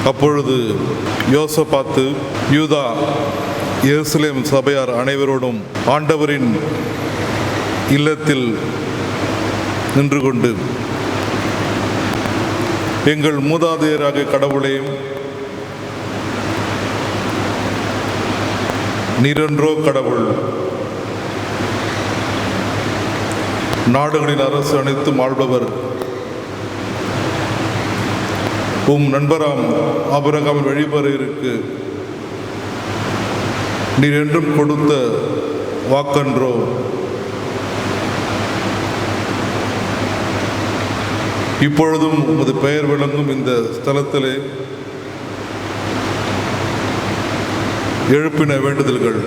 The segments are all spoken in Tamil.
அப்பொழுது யோசபாத்து, யூதா, எருசலேம் சபையார் அனைவரோடும் ஆண்டவரின் இல்லத்தில் நின்று கொண்டு, எங்கள் மூதாதையராக கடவுளையும் நீரென்றோ கடவுள், நாடுகளின் அரசு அனைத்தும் ஆள்பவர், உம் நண்பராம் ஆபிரகாமின் வழிபறையிற்கு நீர் என்றும் கொடுத்த வாக்கன்றோ, இப்பொழுதும் உமது பெயர் விளங்கும் இந்த ஸ்தலத்திலே எழுப்பின வேண்டுதல்கள்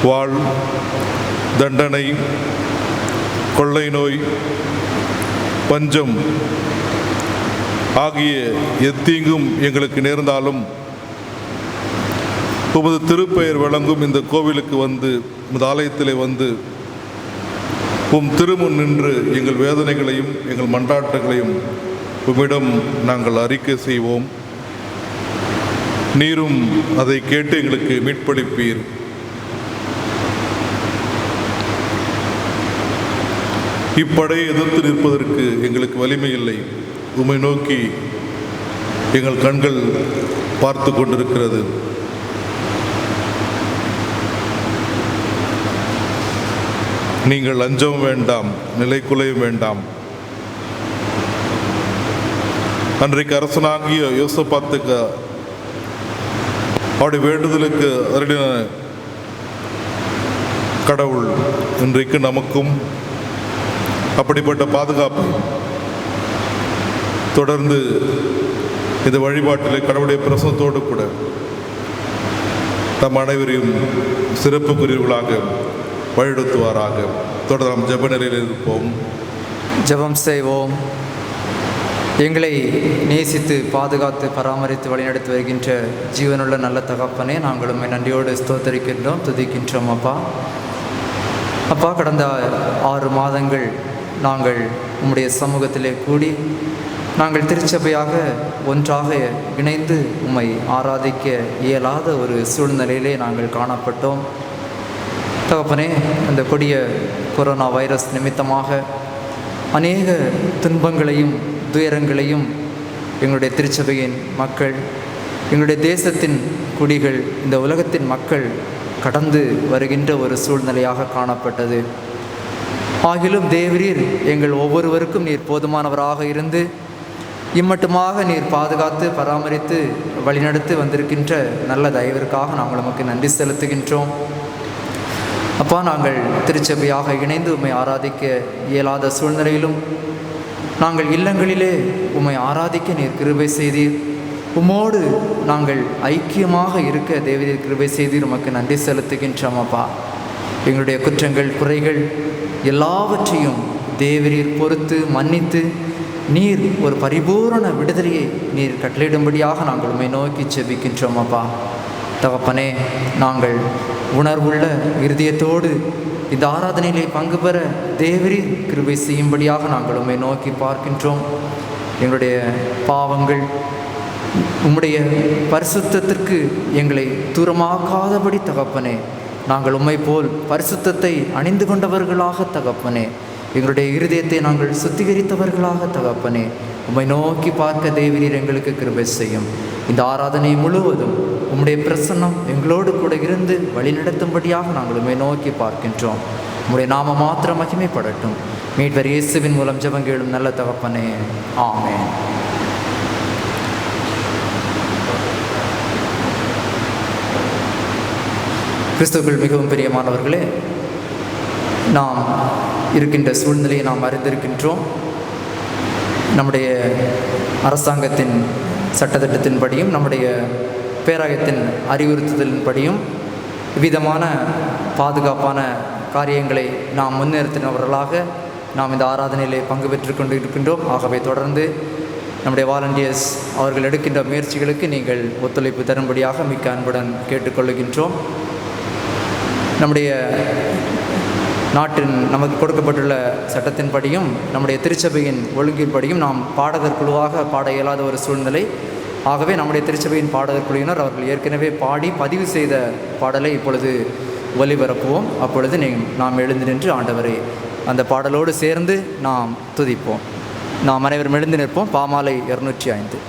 வாழ், தண்டனை, கொள்ளை நோய், பஞ்சம் ஆகிய எத்தீங்கும் எங்களுக்கு நேர்ந்தாலும் உமது திருப்பெயர் வழங்கும் இந்த கோவிலுக்கு வந்து, உமது ஆலயத்திலே வந்து உம் திருமுன் நின்று எங்கள் வேதனைகளையும் எங்கள் மன்றாட்டுகளையும் உம்மிடம் நாங்கள் அறிக்கை செய்வோம். நீரும் அதை கேட்டு எங்களுக்கு மீட்பளிப்பீர். இப்படையை எதிர்த்து நிற்பதற்கு எங்களுக்கு வலிமை இல்லை. உம்மை நோக்கி எங்கள் கண்கள் பார்த்து கொண்டிருக்கிறது. நீங்கள் அஞ்சவும் வேண்டாம், நிலைக்குலையும் வேண்டாம். அன்றைக்கு அரசனாகிய யோசபாத்துக்கு அவருடைய வேண்டுதலுக்கு அருளின கடவுள் இன்றைக்கு நமக்கும் அப்படிப்பட்ட பாதுகாப்பு தொடர்ந்து இந்த வழிபாட்டில் கடவுளுடைய பிரசனத்தோடு கூட நம் அனைவரையும் சிறப்புக்குரியவர்களாக வழிநடத்துவாராக. தொடர்ந்து நாம் ஜெப நிலையில் இருப்போம். ஜெபம் செய்வோம். எங்களை நேசித்து பாதுகாத்து பராமரித்து வழிநடத்தி வருகின்ற ஜீவனுள்ள நல்ல தகப்பனே, நாங்கள் உம்மை நன்றியோடு ஸ்தோத்தரிக்கின்றோம், துதிக்கின்றோம். அப்பா, கடந்த 6 மாதங்கள் நாங்கள் உம்முடைய சமூகத்திலே கூடி நாங்கள் திருச்சபையாக ஒன்றாக இணைந்து உம்மை ஆராதிக்க இயலாத ஒரு சூழ்நிலையிலே நாங்கள் காணப்பட்டோம். தகப்பனே, அந்த கொடிய கொரோனா வைரஸ் நிமித்தமாக அநேக துன்பங்களையும் துயரங்களையும் எங்களுடைய திருச்சபையின் மக்கள், எங்களுடைய தேசத்தின் குடிகள், இந்த உலகத்தின் மக்கள் கடந்து வருகின்ற ஒரு சூழ்நிலையாக காணப்பட்டது. ஆகிலும் தேவரீர் எங்கள் ஒவ்வொருவருக்கும் நீர் போதுமானவராக இருந்து இம்மட்டுமாக நீர் பாதுகாத்து பராமரித்து வழிநடத்தி வந்திருக்கின்ற நல்ல தயவிற்காக நாங்கள் உமக்கு நன்றி செலுத்துகின்றோம். அப்பா, நாங்கள் திருச்சபையாக இணைந்து உம்மை ஆராதிக்க இயலாத சூழ்நிலையிலும் நாங்கள் இல்லங்களிலே உம்மை ஆராதிக்க நீர் கிருபை செய்தீர். உம்மோடு நாங்கள் ஐக்கியமாக இருக்க தேவரீர் கிருபை செய்தீர். உமக்கு நன்றி செலுத்துகின்றோம். அப்பா, எங்களுடைய குற்றங்கள் குறைகள் எல்லாவற்றையும் தேவரீர் பொறுத்து மன்னித்து நீர் ஒரு பரிபூரண விடுதலையை நீர் கட்டளையிடும்படியாக நாங்கள் உம்மை நோக்கி ஜெபிக்கின்றோம். அப்பா தகப்பனே, நாங்கள் உணர்வுள்ள இருதயத்தோடு இந்த ஆராதனையிலே பங்கு பெற தேவரீர் கிருபை செய்யும்படியாக நாங்கள் உம்மை நோக்கி பார்க்கின்றோம். எங்களுடைய பாவங்கள் உம்முடைய பரிசுத்தத்திற்கு எங்களை தூரமாக்காதபடி தகப்பனே, நாங்கள் உம்மை போல் பரிசுத்தத்தை அணிந்து கொண்டவர்களாக தகப்பனே, எங்களுடைய இருதயத்தை நாங்கள் சுத்திகரித்தவர்களாக தகப்பனே, உம்மை நோக்கி பார்க்க தேவரீர் எங்களுக்கு கிருபை செய்யும். இந்த ஆராதனை முழுவதும் உம்முடைய பிரசன்னம் எங்களோடு கூட இருந்து வழிநடத்தும்படியாக நாங்கள் உம்மை நோக்கி பார்க்கின்றோம். உம்முடைய நாம மாத்திரம் மகிமைப்படட்டும். மீட்பர் இயேசுவின் மூலம் ஜெபங்கேளும் நல்ல தகப்பனே, ஆமென். கிறிஸ்துவுக்குள் மிகவும் பிரியமானவர்களே, நாம் இருக்கின்ற சூழ்நிலையை நாம் அறிந்திருக்கின்றோம். நம்முடைய அரசாங்கத்தின் சட்டத்திட்டத்தின்படியும் நம்முடைய பேராயத்தின் அறிவுறுத்துதலின்படியும் விதமான பாதுகாப்பான காரியங்களை நாம் முன்னிறுத்தினவர்களாக நாம் இந்த ஆராதனையிலே பங்கு பெற்று கொண்டு இருக்கின்றோம். ஆகவே தொடர்ந்து நம்முடைய வாலண்டியர்ஸ் அவர்கள் எடுக்கின்ற முயற்சிகளுக்கு நீங்கள் ஒத்துழைப்பு தரும்படியாக மிக்க அன்புடன் கேட்டுக்கொள்கின்றோம். நம்முடைய நாட்டின் நமக்கு கொடுக்கப்பட்டுள்ள சட்டத்தின்படியும் நம்முடைய திருச்சபையின் ஒழுங்கின்படியும் நாம் பாடகர் குழுவாக பாட இயலாத ஒரு சூழ்நிலை. ஆகவே நம்முடைய திருச்சபையின் பாடகர் குழுவினர் அவர்கள் ஏற்கனவே பாடி பதிவு செய்த பாடலை இப்பொழுது ஒலிபரப்புவோம். அப்பொழுது நாம் எழுந்து நின்று ஆண்டவரை அந்த பாடலோடு சேர்ந்து நாம் துதிப்போம். நாம் அனைவரும் எழுந்து நிற்போம். பாமாலை 205.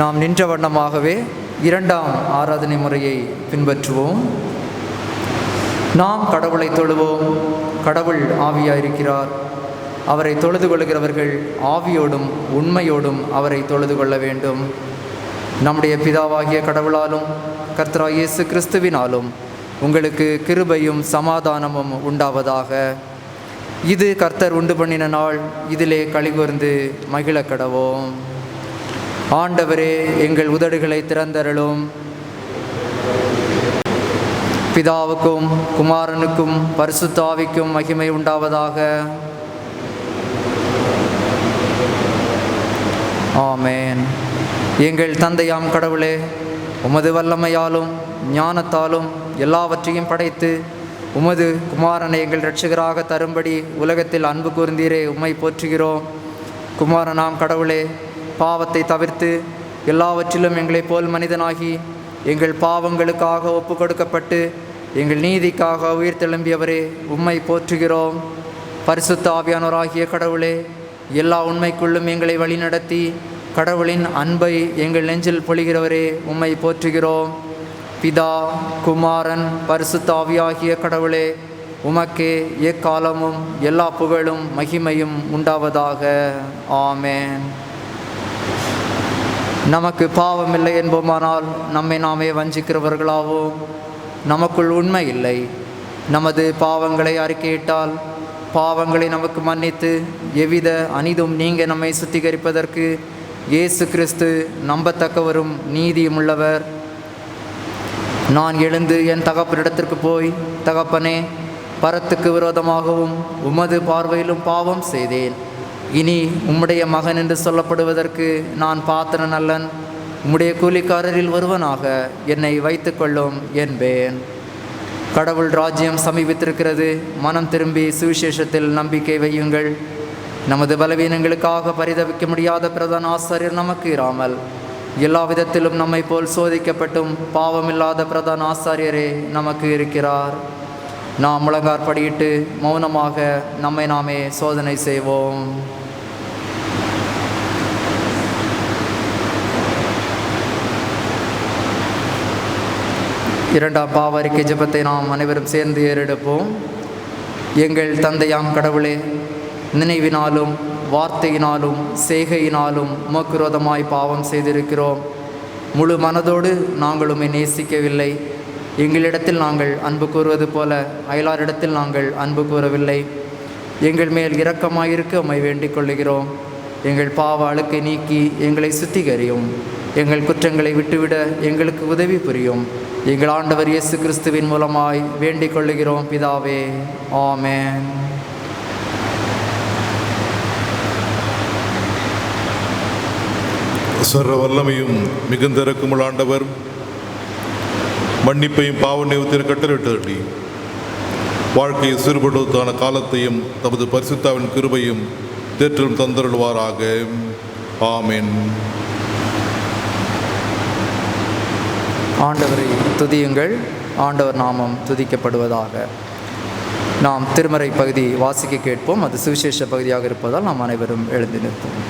நாம் நின்ற வண்ணமாகவே இரண்டாம் ஆராதனை முறையை பின்பற்றுவோம். நாம் கடவுளை தொழுவோம். கடவுள் ஆவியாயிருக்கிறார். அவரை தொழுது கொள்கிறவர்கள் ஆவியோடும் உண்மையோடும் அவரை தொழுது கொள்ள வேண்டும். நம்முடைய பிதாவாகிய கடவுளாலும் கர்த்தராகிய இயேசு கிறிஸ்துவினாலும் உங்களுக்கு கிருபையும் சமாதானமும் உண்டாவதாக. இது கர்த்தர் உண்டு பண்ணின நாள், இதிலே களிகூர்ந்து மகிழ கடவோம். ஆண்டவரே, எங்கள் உதடுகளை திறந்தருளும். பிதாவுக்கும் குமாரனுக்கும் பரிசுத்த ஆவிக்கும் மகிமை உண்டாவதாக. ஆமென். எங்கள் தந்தையாம் கடவுளே, உமது வல்லமையாலும் ஞானத்தாலும் எல்லாவற்றையும் படைத்து உமது குமாரனை எங்கள் இரட்சகராக தரும்படி உலகத்தில் அன்பு கூர்ந்தீரே, உம்மை போற்றுகிறோம். குமாரனாம் கடவுளே, பாவத்தை தவிர்த்து எல்லாவற்றிலும் எங்களைப் போல் மனிதனாகி எங்கள் பாவங்களுக்காக ஒப்பு கொடுக்கப்பட்டு எங்கள் நீதிக்காக உயிர் தெழும்பியவரே, உம்மை போற்றுகிறோம். பரிசுத்த ஆவியானவராகிய கடவுளே, எல்லா உண்மைக்குள்ளும் எங்களை வழிநடத்தி கடவுளின் அன்பை எங்கள் நெஞ்சில் பொழிகிறவரே, உம்மை போற்றுகிறோம். பிதா, குமாரன், பரிசுத்த ஆவியாகிய கடவுளே, உமக்கே எக்காலமும் எல்லா புகழும் மகிமையும் உண்டாவதாக. ஆமென். நமக்கு பாவமில்லை என்போமானால் நம்மை நாமே வஞ்சிக்கிறவர்களாவோம். நமக்குள் உண்மை இல்லை. நமது பாவங்களை அறிக்கையிட்டால் பாவங்களை நமக்கு மன்னித்து எவ்வித அநீதும் நீங்க நம்மை சுத்திகரிப்பதற்கு இயேசு கிறிஸ்து நம்பத்தக்கவரும் நீதியும் உள்ளவர். நான் எழுந்து என் தகப்பனிடத்திற்கு போய், தகப்பனே, பரத்துக்கு விரோதமாகவும் உமது பார்வையிலும் பாவம் செய்தேன். இனி உம்முடைய மகன் என்று சொல்லப்படுவதற்கு நான் பாத்திரன் அல்லன். உம்முடைய கூலிக்காரரில் ஒருவனாக என்னை வைத்துக்கொள்ளும் என்பேன். கடவுள் ராஜ்யம் சமீபித்திருக்கிறது. மனம் திரும்பி சுவிசேஷத்தில் நம்பிக்கை வையுங்கள். நமது பலவீனங்களுக்காக பரிதவிக்க முடியாத பிரதான ஆசாரியர் நமக்கு இராமல் எல்லா விதத்திலும் நம்மை போல் சோதிக்கப்பட்டும் பாவமில்லாத பிரதான ஆசாரியரே நமக்கு இருக்கிறார். நாம் முழங்காற்படியிட்டு மௌனமாக நம்மை நாமே சோதனை செய்வோம். இரண்டாம் பாவ அறிக்கை ஜெபத்தை நாம் அனைவரும் சேர்ந்து ஏறெடுப்போம். எங்கள் தந்தையாம் கடவுளே, நினைவினாலும் வார்த்தையினாலும் செய்கையினாலும் உமக்கு விரோதமாய் பாவம் செய்திருக்கிறோம். முழு மனதோடு நாங்கள் உம்மை நேசிக்கவில்லை. எங்களிடத்தில் நாங்கள் அன்பு கூறுவது போல அயலாரிடத்தில் நாங்கள் அன்பு கூறவில்லை. எங்கள் மேல் இரக்கமாயிருக்க உம்மை வேண்டிக் கொள்ளுகிறோம். எங்கள் பாவ அழுக்கை நீக்கி எங்களை சுத்திகரியும். எங்கள் குற்றங்களை விட்டுவிட எங்களுக்கு உதவி புரியும். எங்கள் ஆண்டவர் இயேசு கிறிஸ்துவின் மூலமாய் வேண்டிக் கொள்ளுகிறோம் பிதாவே. ஆமென். சர்வ வல்லமையும் மிகுந்த இரக்கமுள்ள ஆண்டவர் மன்னிப்பையும் பாவ நிவர்த்தியை கட்டளையிட்டதடி வாழ்க்கையை சீர்படுவதற்கான காலத்தையும் தமது பரிசுத்தாவின் கிருபையும் தேற்றலும் தந்தருள்வாராக. ஆமென். ஆண்டவரை துதியுங்கள். ஆண்டவர் நாமம் துதிக்கப்படுவதாக. நாம் திருமறை பகுதி வாசிக்க கேட்போம். அது சுவிசேஷ பகுதியாக இருப்பதால் நாம் அனைவரும் எழுந்து நிற்போம்.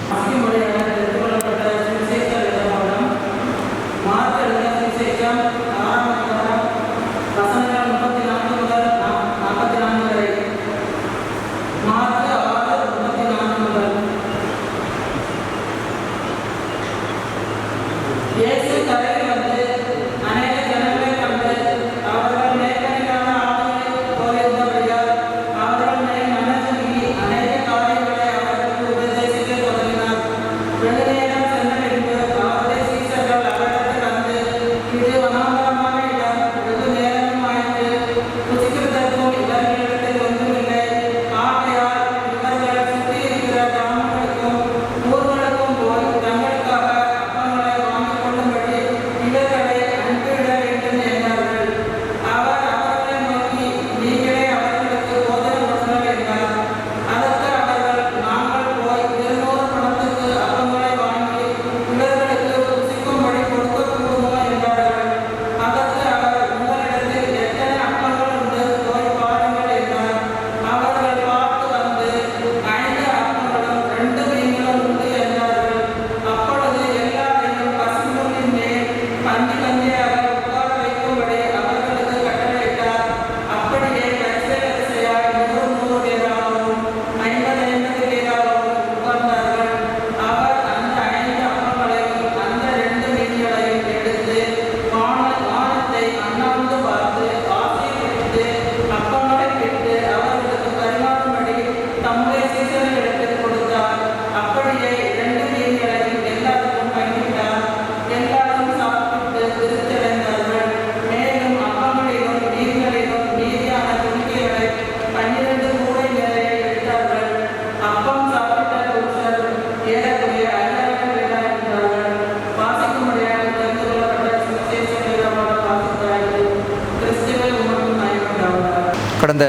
கடந்த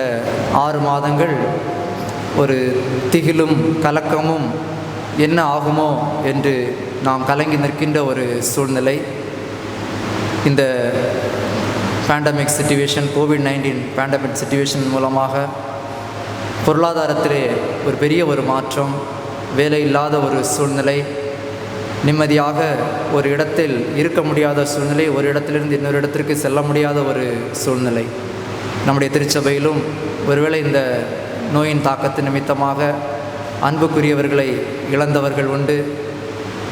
6 மாதங்கள் ஒரு திகிலும் கலக்கமும் என்ன ஆகுமோ என்று நாம் கலங்கி நிற்கின்ற ஒரு சூழ்நிலை. இந்த pandemic situation, COVID-19 pandemic situation மூலமாக பொருளாதாரத்திலே ஒரு பெரிய ஒரு மாற்றம், வேலை இல்லாத ஒரு சூழ்நிலை, நிம்மதியாக ஒரு இடத்தில் இருக்க முடியாத சூழ்நிலை, ஒரு இடத்திலிருந்து இன்னொரு இடத்திற்கு செல்ல முடியாத ஒரு சூழ்நிலை. நம்முடைய திருச்சபையிலும் ஒருவேளை இந்த நோயின் தாக்கத்து நிமித்தமாக அன்புக்குரியவர்களை இழந்தவர்கள் உண்டு.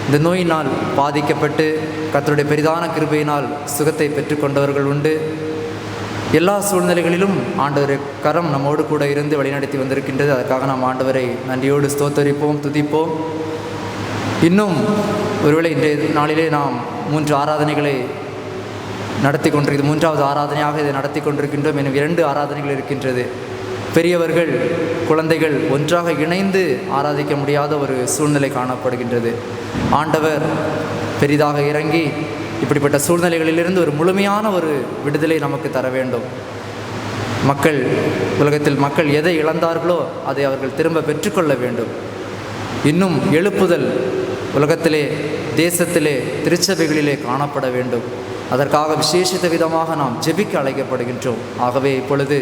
இந்த நோயினால் பாதிக்கப்பட்டு கர்த்தருடைய பெரிதான கிருபையினால் சுகத்தை பெற்றுக்கொண்டவர்கள் உண்டு. எல்லா சூழ்நிலைகளிலும் ஆண்டவர் கரம் நம்மோடு கூட இருந்து வழிநடத்தி வந்திருக்கின்றது. அதற்காக நாம் ஆண்டவரை நன்றியோடு ஸ்தோத்தரிப்போம், துதிப்போம். இன்னும் ஒருவேளை இன்றைய நாளிலே நாம் 3 ஆராதனைகளை நடத்தி கொண்டிருக்கிறது. 3வது ஆராதனையாக இதை நடத்தி கொண்டிருக்கின்றோம். இன்னும் 2 ஆராதனைகள் இருக்கின்றது. பெரியவர்கள் குழந்தைகள் ஒன்றாக இணைந்து ஆராதிக்க முடியாத ஒரு சூழ்நிலை காணப்படுகின்றது. ஆண்டவர் பெரிதாக இறங்கி இப்படிப்பட்ட சூழ்நிலைகளிலிருந்து ஒரு முழுமையான ஒரு விடுதலை நமக்கு தர வேண்டும். உலகத்தில் மக்கள் எதை இழந்தார்களோ அதை அவர்கள் திரும்ப பெற்றுக்கொள்ள வேண்டும். இன்னும் எழுப்புதல் உலகத்திலே, தேசத்திலே, திருச்சபைகளிலே காணப்பட வேண்டும். அதற்காக விசேஷித்த விதமாக நாம் ஜெபிக்க அழைக்கப்படுகின்றோம். ஆகவே இப்பொழுது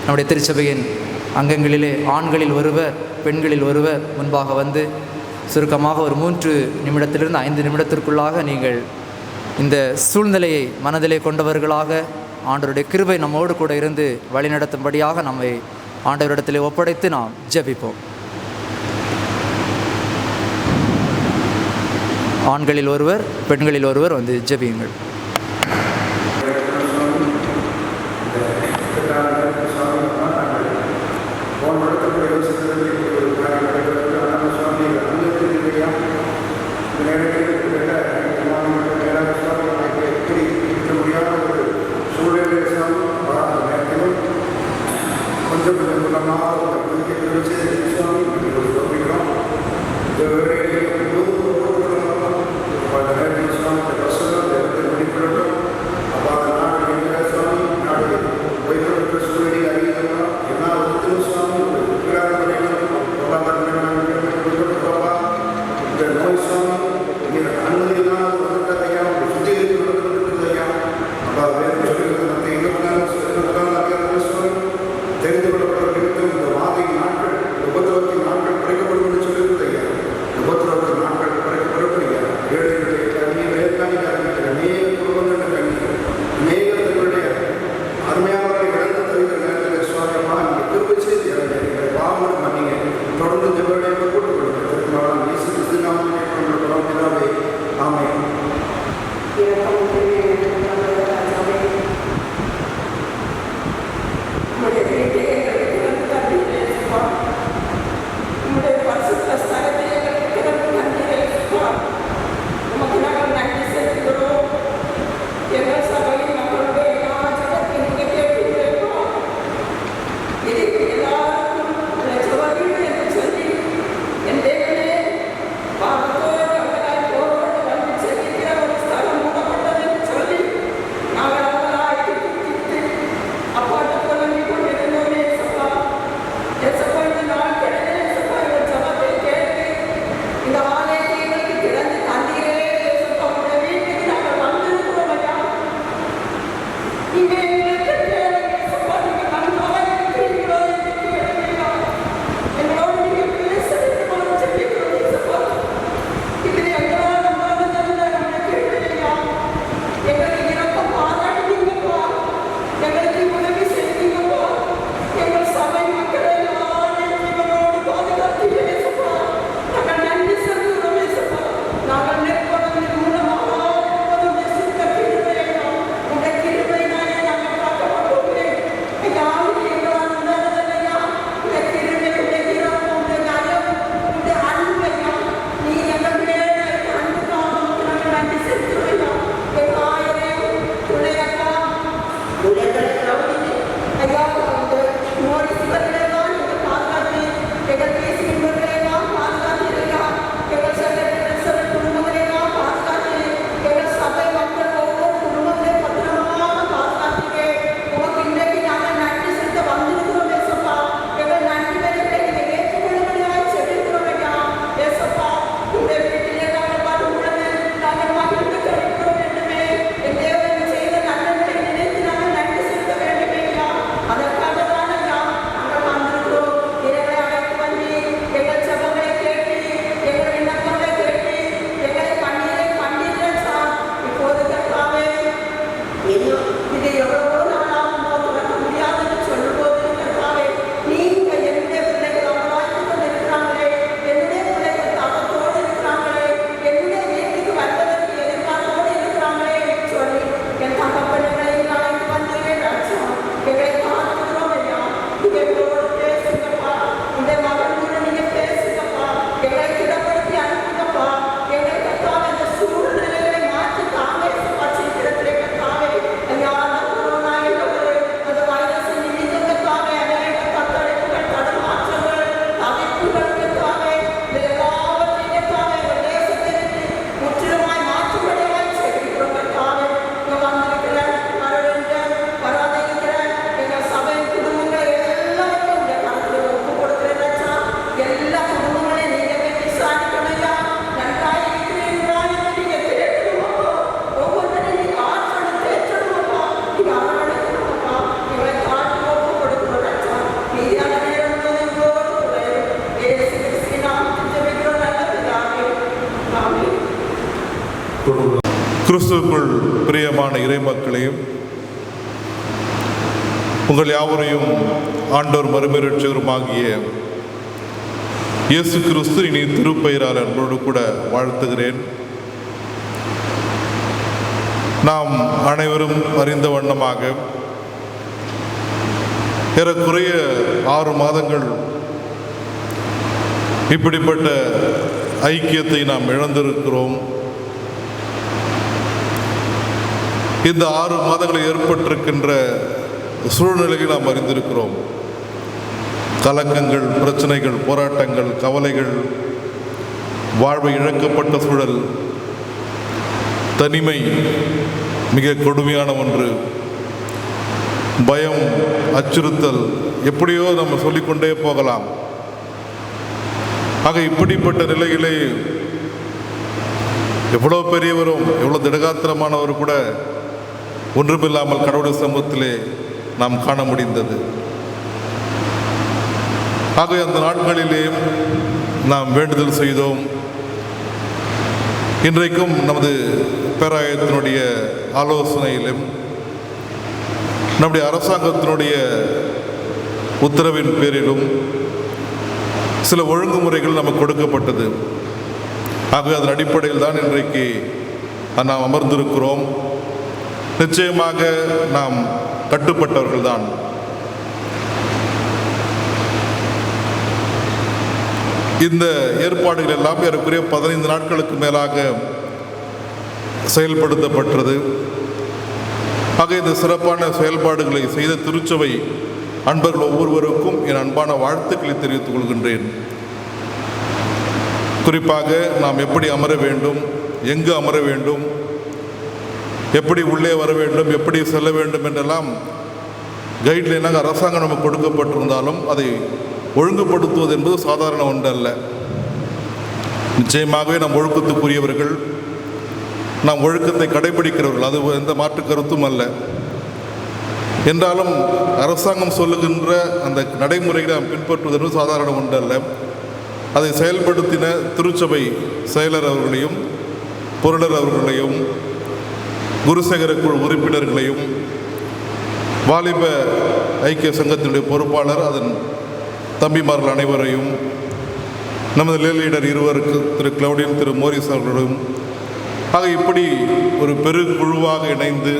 நம்முடைய திருச்சபையின் அங்கங்களிலே ஆண்களில் ஒருவர், பெண்களில் ஒருவர் முன்பாக வந்து சுருக்கமாக ஒரு 3 நிமிடத்திலிருந்து 5 நிமிடத்திற்குள்ளாக நீங்கள் இந்த சூழ்நிலையை மனதிலே கொண்டவர்களாக ஆண்டவருடைய கிருபை நம்மோடு கூட இருந்து வழிநடத்தும்படியாக நம்மை ஆண்டவரிடத்திலே ஒப்படைத்து நாம் ஜெபிப்போம். ஆண்களில் ஒருவர், பெண்களில் ஒருவர் வந்து ஜெபியுங்கள். கிறிஸ்துவுக்குள் பிரியமான இறைமக்களையும் உங்கள் யாவரையும் ஆண்டவர் மறுமீரட்சகருமாகிய இயேசு கிறிஸ்து இனி திருப்பெயரால் அன்போடு கூட வாழ்த்துகிறேன். நாம் அனைவரும் அறிந்த வண்ணமாக ஏறக்குறைய 6 மாதங்கள் இப்படிப்பட்ட ஐக்கியத்தை நாம் இழந்திருக்கிறோம். இந்த 6 மாதங்களில் ஏற்பட்டிருக்கின்ற சூழ்நிலைகள் நாம் அறிந்திருக்கிறோம். கலக்கங்கள், பிரச்சனைகள், போராட்டங்கள், கவலைகள், வாழ்வை இழக்கப்பட்ட சூழல், தனிமை மிக கொடுமையான ஒன்று, பயம், அச்சுறுத்தல், எப்படியோ நம்ம சொல்லிக்கொண்டே போகலாம். ஆக இப்படிப்பட்ட நிலையிலே எவ்வளோ பெரியவரும் எவ்வளோ திடகாத்திரமானவர் கூட ஒன்றுமில்லாமல் கடவுள் சமூகத்திலே நாம் காண முடிந்தது. ஆகவே அந்த நாட்களிலே நாம் வேண்டுதல் செய்தோம். இன்றைக்கும் நமது பேராயத்தினுடைய ஆலோசனையிலும் நம்முடைய அரசாங்கத்தினுடைய உத்தரவின் பேரிலும் சில ஒழுங்குமுறைகள் நமக்கு கொடுக்கப்பட்டது. ஆகவே அதன் அடிப்படையில் தான் இன்றைக்கு நாம் அமர்ந்திருக்கிறோம். நிச்சயமாக நாம் கட்டுப்பட்டவர்கள் தான். இந்த ஏற்பாடுகள் எல்லாம் ஏறக்குறைய 15 நாட்களுக்கு மேலாக செயல்படுத்தப்பட்டது. ஆக இந்த சிறப்பான செயல்பாடுகளை செய்த திருச்சபை அன்பர்கள் ஒவ்வொருவருக்கும் என் அன்பான வாழ்த்துக்களை தெரிவித்துக் கொள்கின்றேன். குறிப்பாக நாம் எப்படி அமர வேண்டும், எங்கு அமர வேண்டும், எப்படி உள்ளே வர வேண்டும், எப்படி செல்ல வேண்டும் என்றெல்லாம் கைட்லைனாக அரசாங்கம் நமக்கு கொடுக்கப்பட்டிருந்தாலும் அதை ஒழுங்குபடுத்துவது என்பது சாதாரண ஒன்றல்ல. நிச்சயமாகவே நாம் ஒழுக்கத்துக்குரியவர்கள், நாம் ஒழுக்கத்தை கடைபிடிக்கிறவர்கள், அது எந்த மாற்று கருத்தும் அல்ல. என்றாலும் அரசாங்கம் சொல்லுகின்ற அந்த நடைமுறைகளை நாம் பின்பற்றுவது என்பது சாதாரண ஒன்றல்ல. அதை செயல்படுத்தின திருச்சபை செயலர் அவர்களையும், பொருளர் அவர்களையும், குருசேகர குழு உறுப்பினர்களையும், வாலிப ஐக்கிய சங்கத்தினுடைய பொறுப்பாளர், அதன் தம்பிமார்கள் அனைவரையும், நமது லீடர் இருவருக்கு திரு கிளவுடியன், திரு மோரிஸ் அவர்களும், ஆக இப்படி ஒரு பெரு குழுவாக இணைந்து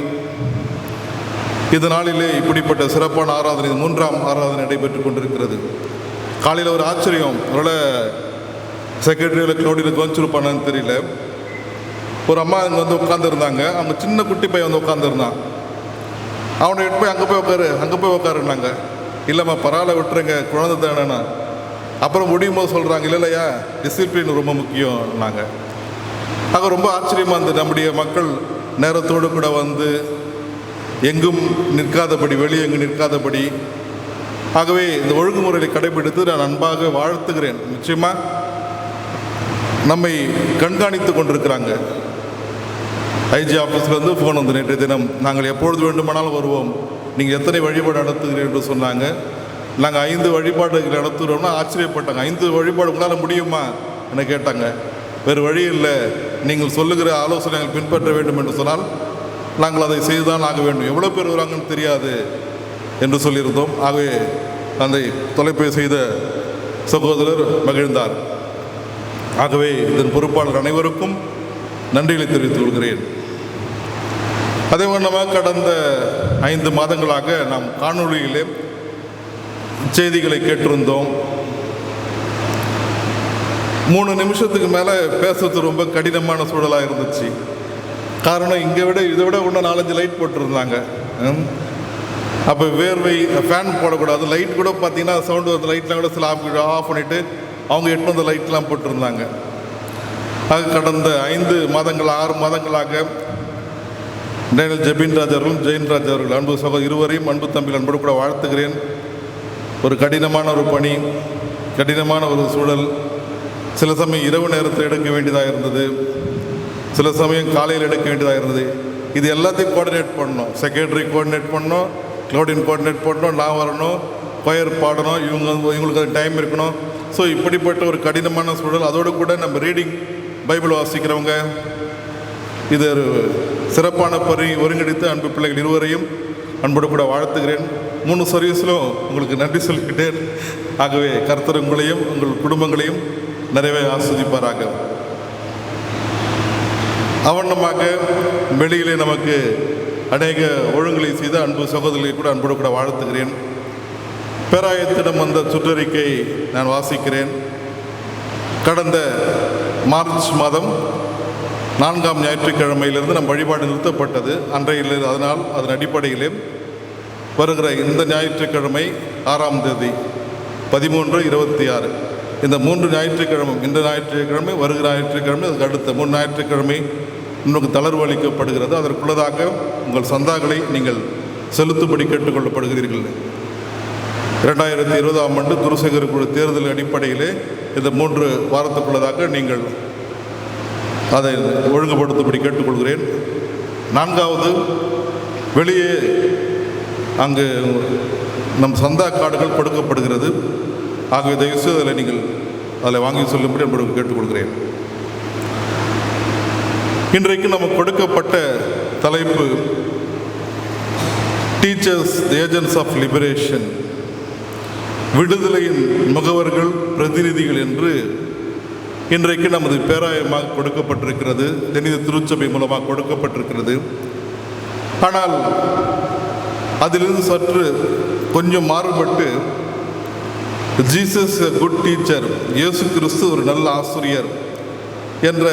இந்த நாளிலே இப்படிப்பட்ட சிறப்பான ஆராதனை, 3ஆம் ஆராதனை நடைபெற்று கொண்டிருக்கிறது. காலையில் ஒரு ஆச்சரியம், அதனால் செக்ரட்டரியில் கிளவுடியில் கவனிச்சிருப்பானு தெரியல. ஒரு அம்மா இங்கே வந்து உட்காந்துருந்தாங்க. அவங்க சின்ன குட்டி பையன் வந்து உட்காந்துருந்தான். அவனை எட்டு போய் அங்கே போய் உட்காருனாங்க. இல்லைம்மா பரவாயில்ல விட்டுருங்க, குழந்தை தானேண்ணா. அப்புறம் முடியும் போது சொல்கிறாங்க, இல்லையா டிசிப்ளின் ரொம்ப முக்கியம்னாங்க. ஆக ரொம்ப ஆச்சரியமாக இருந்தது. நம்முடைய மக்கள் நேரத்தோடு கூட வந்து எங்கும் நிற்காதபடி, வெளியே எங்கும் நிற்காதபடி. ஆகவே இந்த ஒழுங்குமுறையை கடைபிடித்து நான் அன்பாக வாழ்த்துகிறேன். நிச்சயமாக நம்மை கண்காணித்து கொண்டிருக்கிறாங்க. ஐஜி ஆஃபீஸ்லேருந்து ஃபோன் வந்து நேற்றைய தினம், நாங்கள் எப்பொழுது வேண்டுமானாலும் வருவோம், நீங்கள் எத்தனை வழிபாடு நடத்துகிறீர்கள் என்று சொன்னாங்க. நாங்கள் 5 வழிபாடுகள் நடத்துகிறோம்னா ஆச்சரியப்பட்டாங்க. 5 வழிபாடு உங்களால் முடியுமா என கேட்டாங்க. வேறு வழி இல்லை, நீங்கள் சொல்லுகிற ஆலோசனைகள் பின்பற்ற வேண்டும் என்று சொன்னால் நாங்கள் அதை செய்துதான் ஆக வேண்டும். எவ்வளோ பேர் வராங்கன்னு தெரியாது என்று சொல்லியிருந்தோம். ஆகவே அந்த தொலைபேசி செய்த சகோதரர் மகிழ்ந்தார். ஆகவே இதன் பொறுப்பாளர் அனைவருக்கும் நன்றிகளை தெரிவித்துக் கொள்கிறேன். அதே வண்ணமாக கடந்த 5 மாதங்களாக நாம் காணொளியிலே செய்திகளை கேட்டிருந்தோம். 3 நிமிஷத்துக்கு மேலே பேசுறது ரொம்ப கடினமான சூழலாக இருந்துச்சு. காரணம் இதை விட இன்னும் 4-5 லைட் போட்டிருந்தாங்க. அப்போ வேர்வை, ஃபேன் போடக்கூடாது, லைட் கூட பார்த்தீங்கன்னா சவுண்டு வருது, லைட்லாம் கூட சில ஆஃப் பண்ணிவிட்டு அவங்க 8 லைட்லாம் போட்டிருந்தாங்க. ஆக கடந்த 5 மாதங்கள் 6 மாதங்களாக டேனியல் ஜெபின்ராஜ் அவர்களும் ஜெயின்ராஜ் அவர்கள் அன்பு சகோதரர் இருவரையும் அன்பு தம்பிகள் அன்போடு கூட வாழ்த்துகிறேன். ஒரு கடினமான ஒரு பணி, கடினமான ஒரு சூழல். சில சமயம் இரவு நேரத்தில் எடுக்க வேண்டியதாக இருந்தது, சில சமயம் காலையில் எடுக்க வேண்டியதாக இருந்தது. இது எல்லாத்தையும் கோஆர்டினேட் பண்ணணும். செக்ரட்டரி கோஆர்டினேட் பண்ணணும், க்ளோடின் கோஆர்டினேட் பண்ணணும், நான் வரணும், கொயர் பாடணும், இவங்களுக்கு அது டைம் இருக்கணும். ஸோ இப்படிப்பட்ட ஒரு கடினமான சூழல். அதோடு கூட நம்ம ரீடிங் பைபிள் வாசிக்கிறவங்க இது ஒரு சிறப்பான பணி ஒருங்கிணைத்து அன்பு பிள்ளைகள் இருவரையும் அன்போடு கூட வாழ்த்துகிறேன். 3 சர்வீஸிலும் உங்களுக்கு நன்றி சொல்லிக்கிட்டேன். ஆகவே கர்த்தர் உங்களையும் உங்கள் குடும்பங்களையும் நிறைவே ஆஸ்வதிப்பாராக. அவண்ணமாக வெளியிலே நமக்கு அநேக ஒழுங்குகளை செய்த அன்பு சகோதரிகளை கூட அன்போடு கூட வாழ்த்துகிறேன். பேராயத்திடம் வந்த சுற்றறிக்கை நான் வாசிக்கிறேன். கடந்த மார்ச் மாதம் 4ஆம் ஞாயிற்றுக்கிழமையிலிருந்து நம் வழிபாடு நிறுத்தப்பட்டது. அன்றையில் அதனால் அதன் அடிப்படையிலே வருகிற இந்த ஞாயிற்றுக்கிழமை 6ஆம் தேதி 13, 26 இந்த 3 ஞாயிற்றுக்கிழமை, இந்த ஞாயிற்றுக்கிழமை, வருகிற ஞாயிற்றுக்கிழமை, அதுக்கு அடுத்த 3 ஞாயிற்றுக்கிழமை நமக்கு தளர்வு அளிக்கப்படுகிறது. அதற்குள்ளதாக உங்கள் சந்தாக்களை நீங்கள் செலுத்தும்படி கேட்டுக்கொள்ளப்படுகிறீர்கள். 2020ஆம் ஆண்டு குருசேகர் குழு தேர்தல் அடிப்படையிலே இந்த 3 வாரத்துக்குள்ளதாக நீங்கள் அதை ஒழுங்குபடுத்தும்படி கேட்டுக்கொள்கிறேன். 4வது, வெளியே அங்கு நம் சந்தா கார்டுகள் கொடுக்கப்படுகிறது. ஆகவே தயவுசெய்து அதில் நீங்கள் அதில் வாங்கி சொல்லும்படி என்பதை கேட்டுக்கொள்கிறேன். இன்றைக்கு நமக்கு கொடுக்கப்பட்ட தலைப்பு டீச்சர்ஸ் ஏஜென்ட்ஸ் ஆஃப் லிபரேஷன், விடுதலையின் முகவர்கள், பிரதிநிதிகள் என்று இன்றைக்கு நமது பேராயமாக கொடுக்கப்பட்டிருக்கிறது. தென்னிந்திய திருச்சபை மூலமாக கொடுக்கப்பட்டிருக்கிறது. ஆனால் அதிலிருந்து சற்று கொஞ்சம் மாறுபட்டு ஜீசஸ் எ குட் டீச்சர், இயேசு கிறிஸ்து ஒரு நல்ல ஆசிரியர் என்ற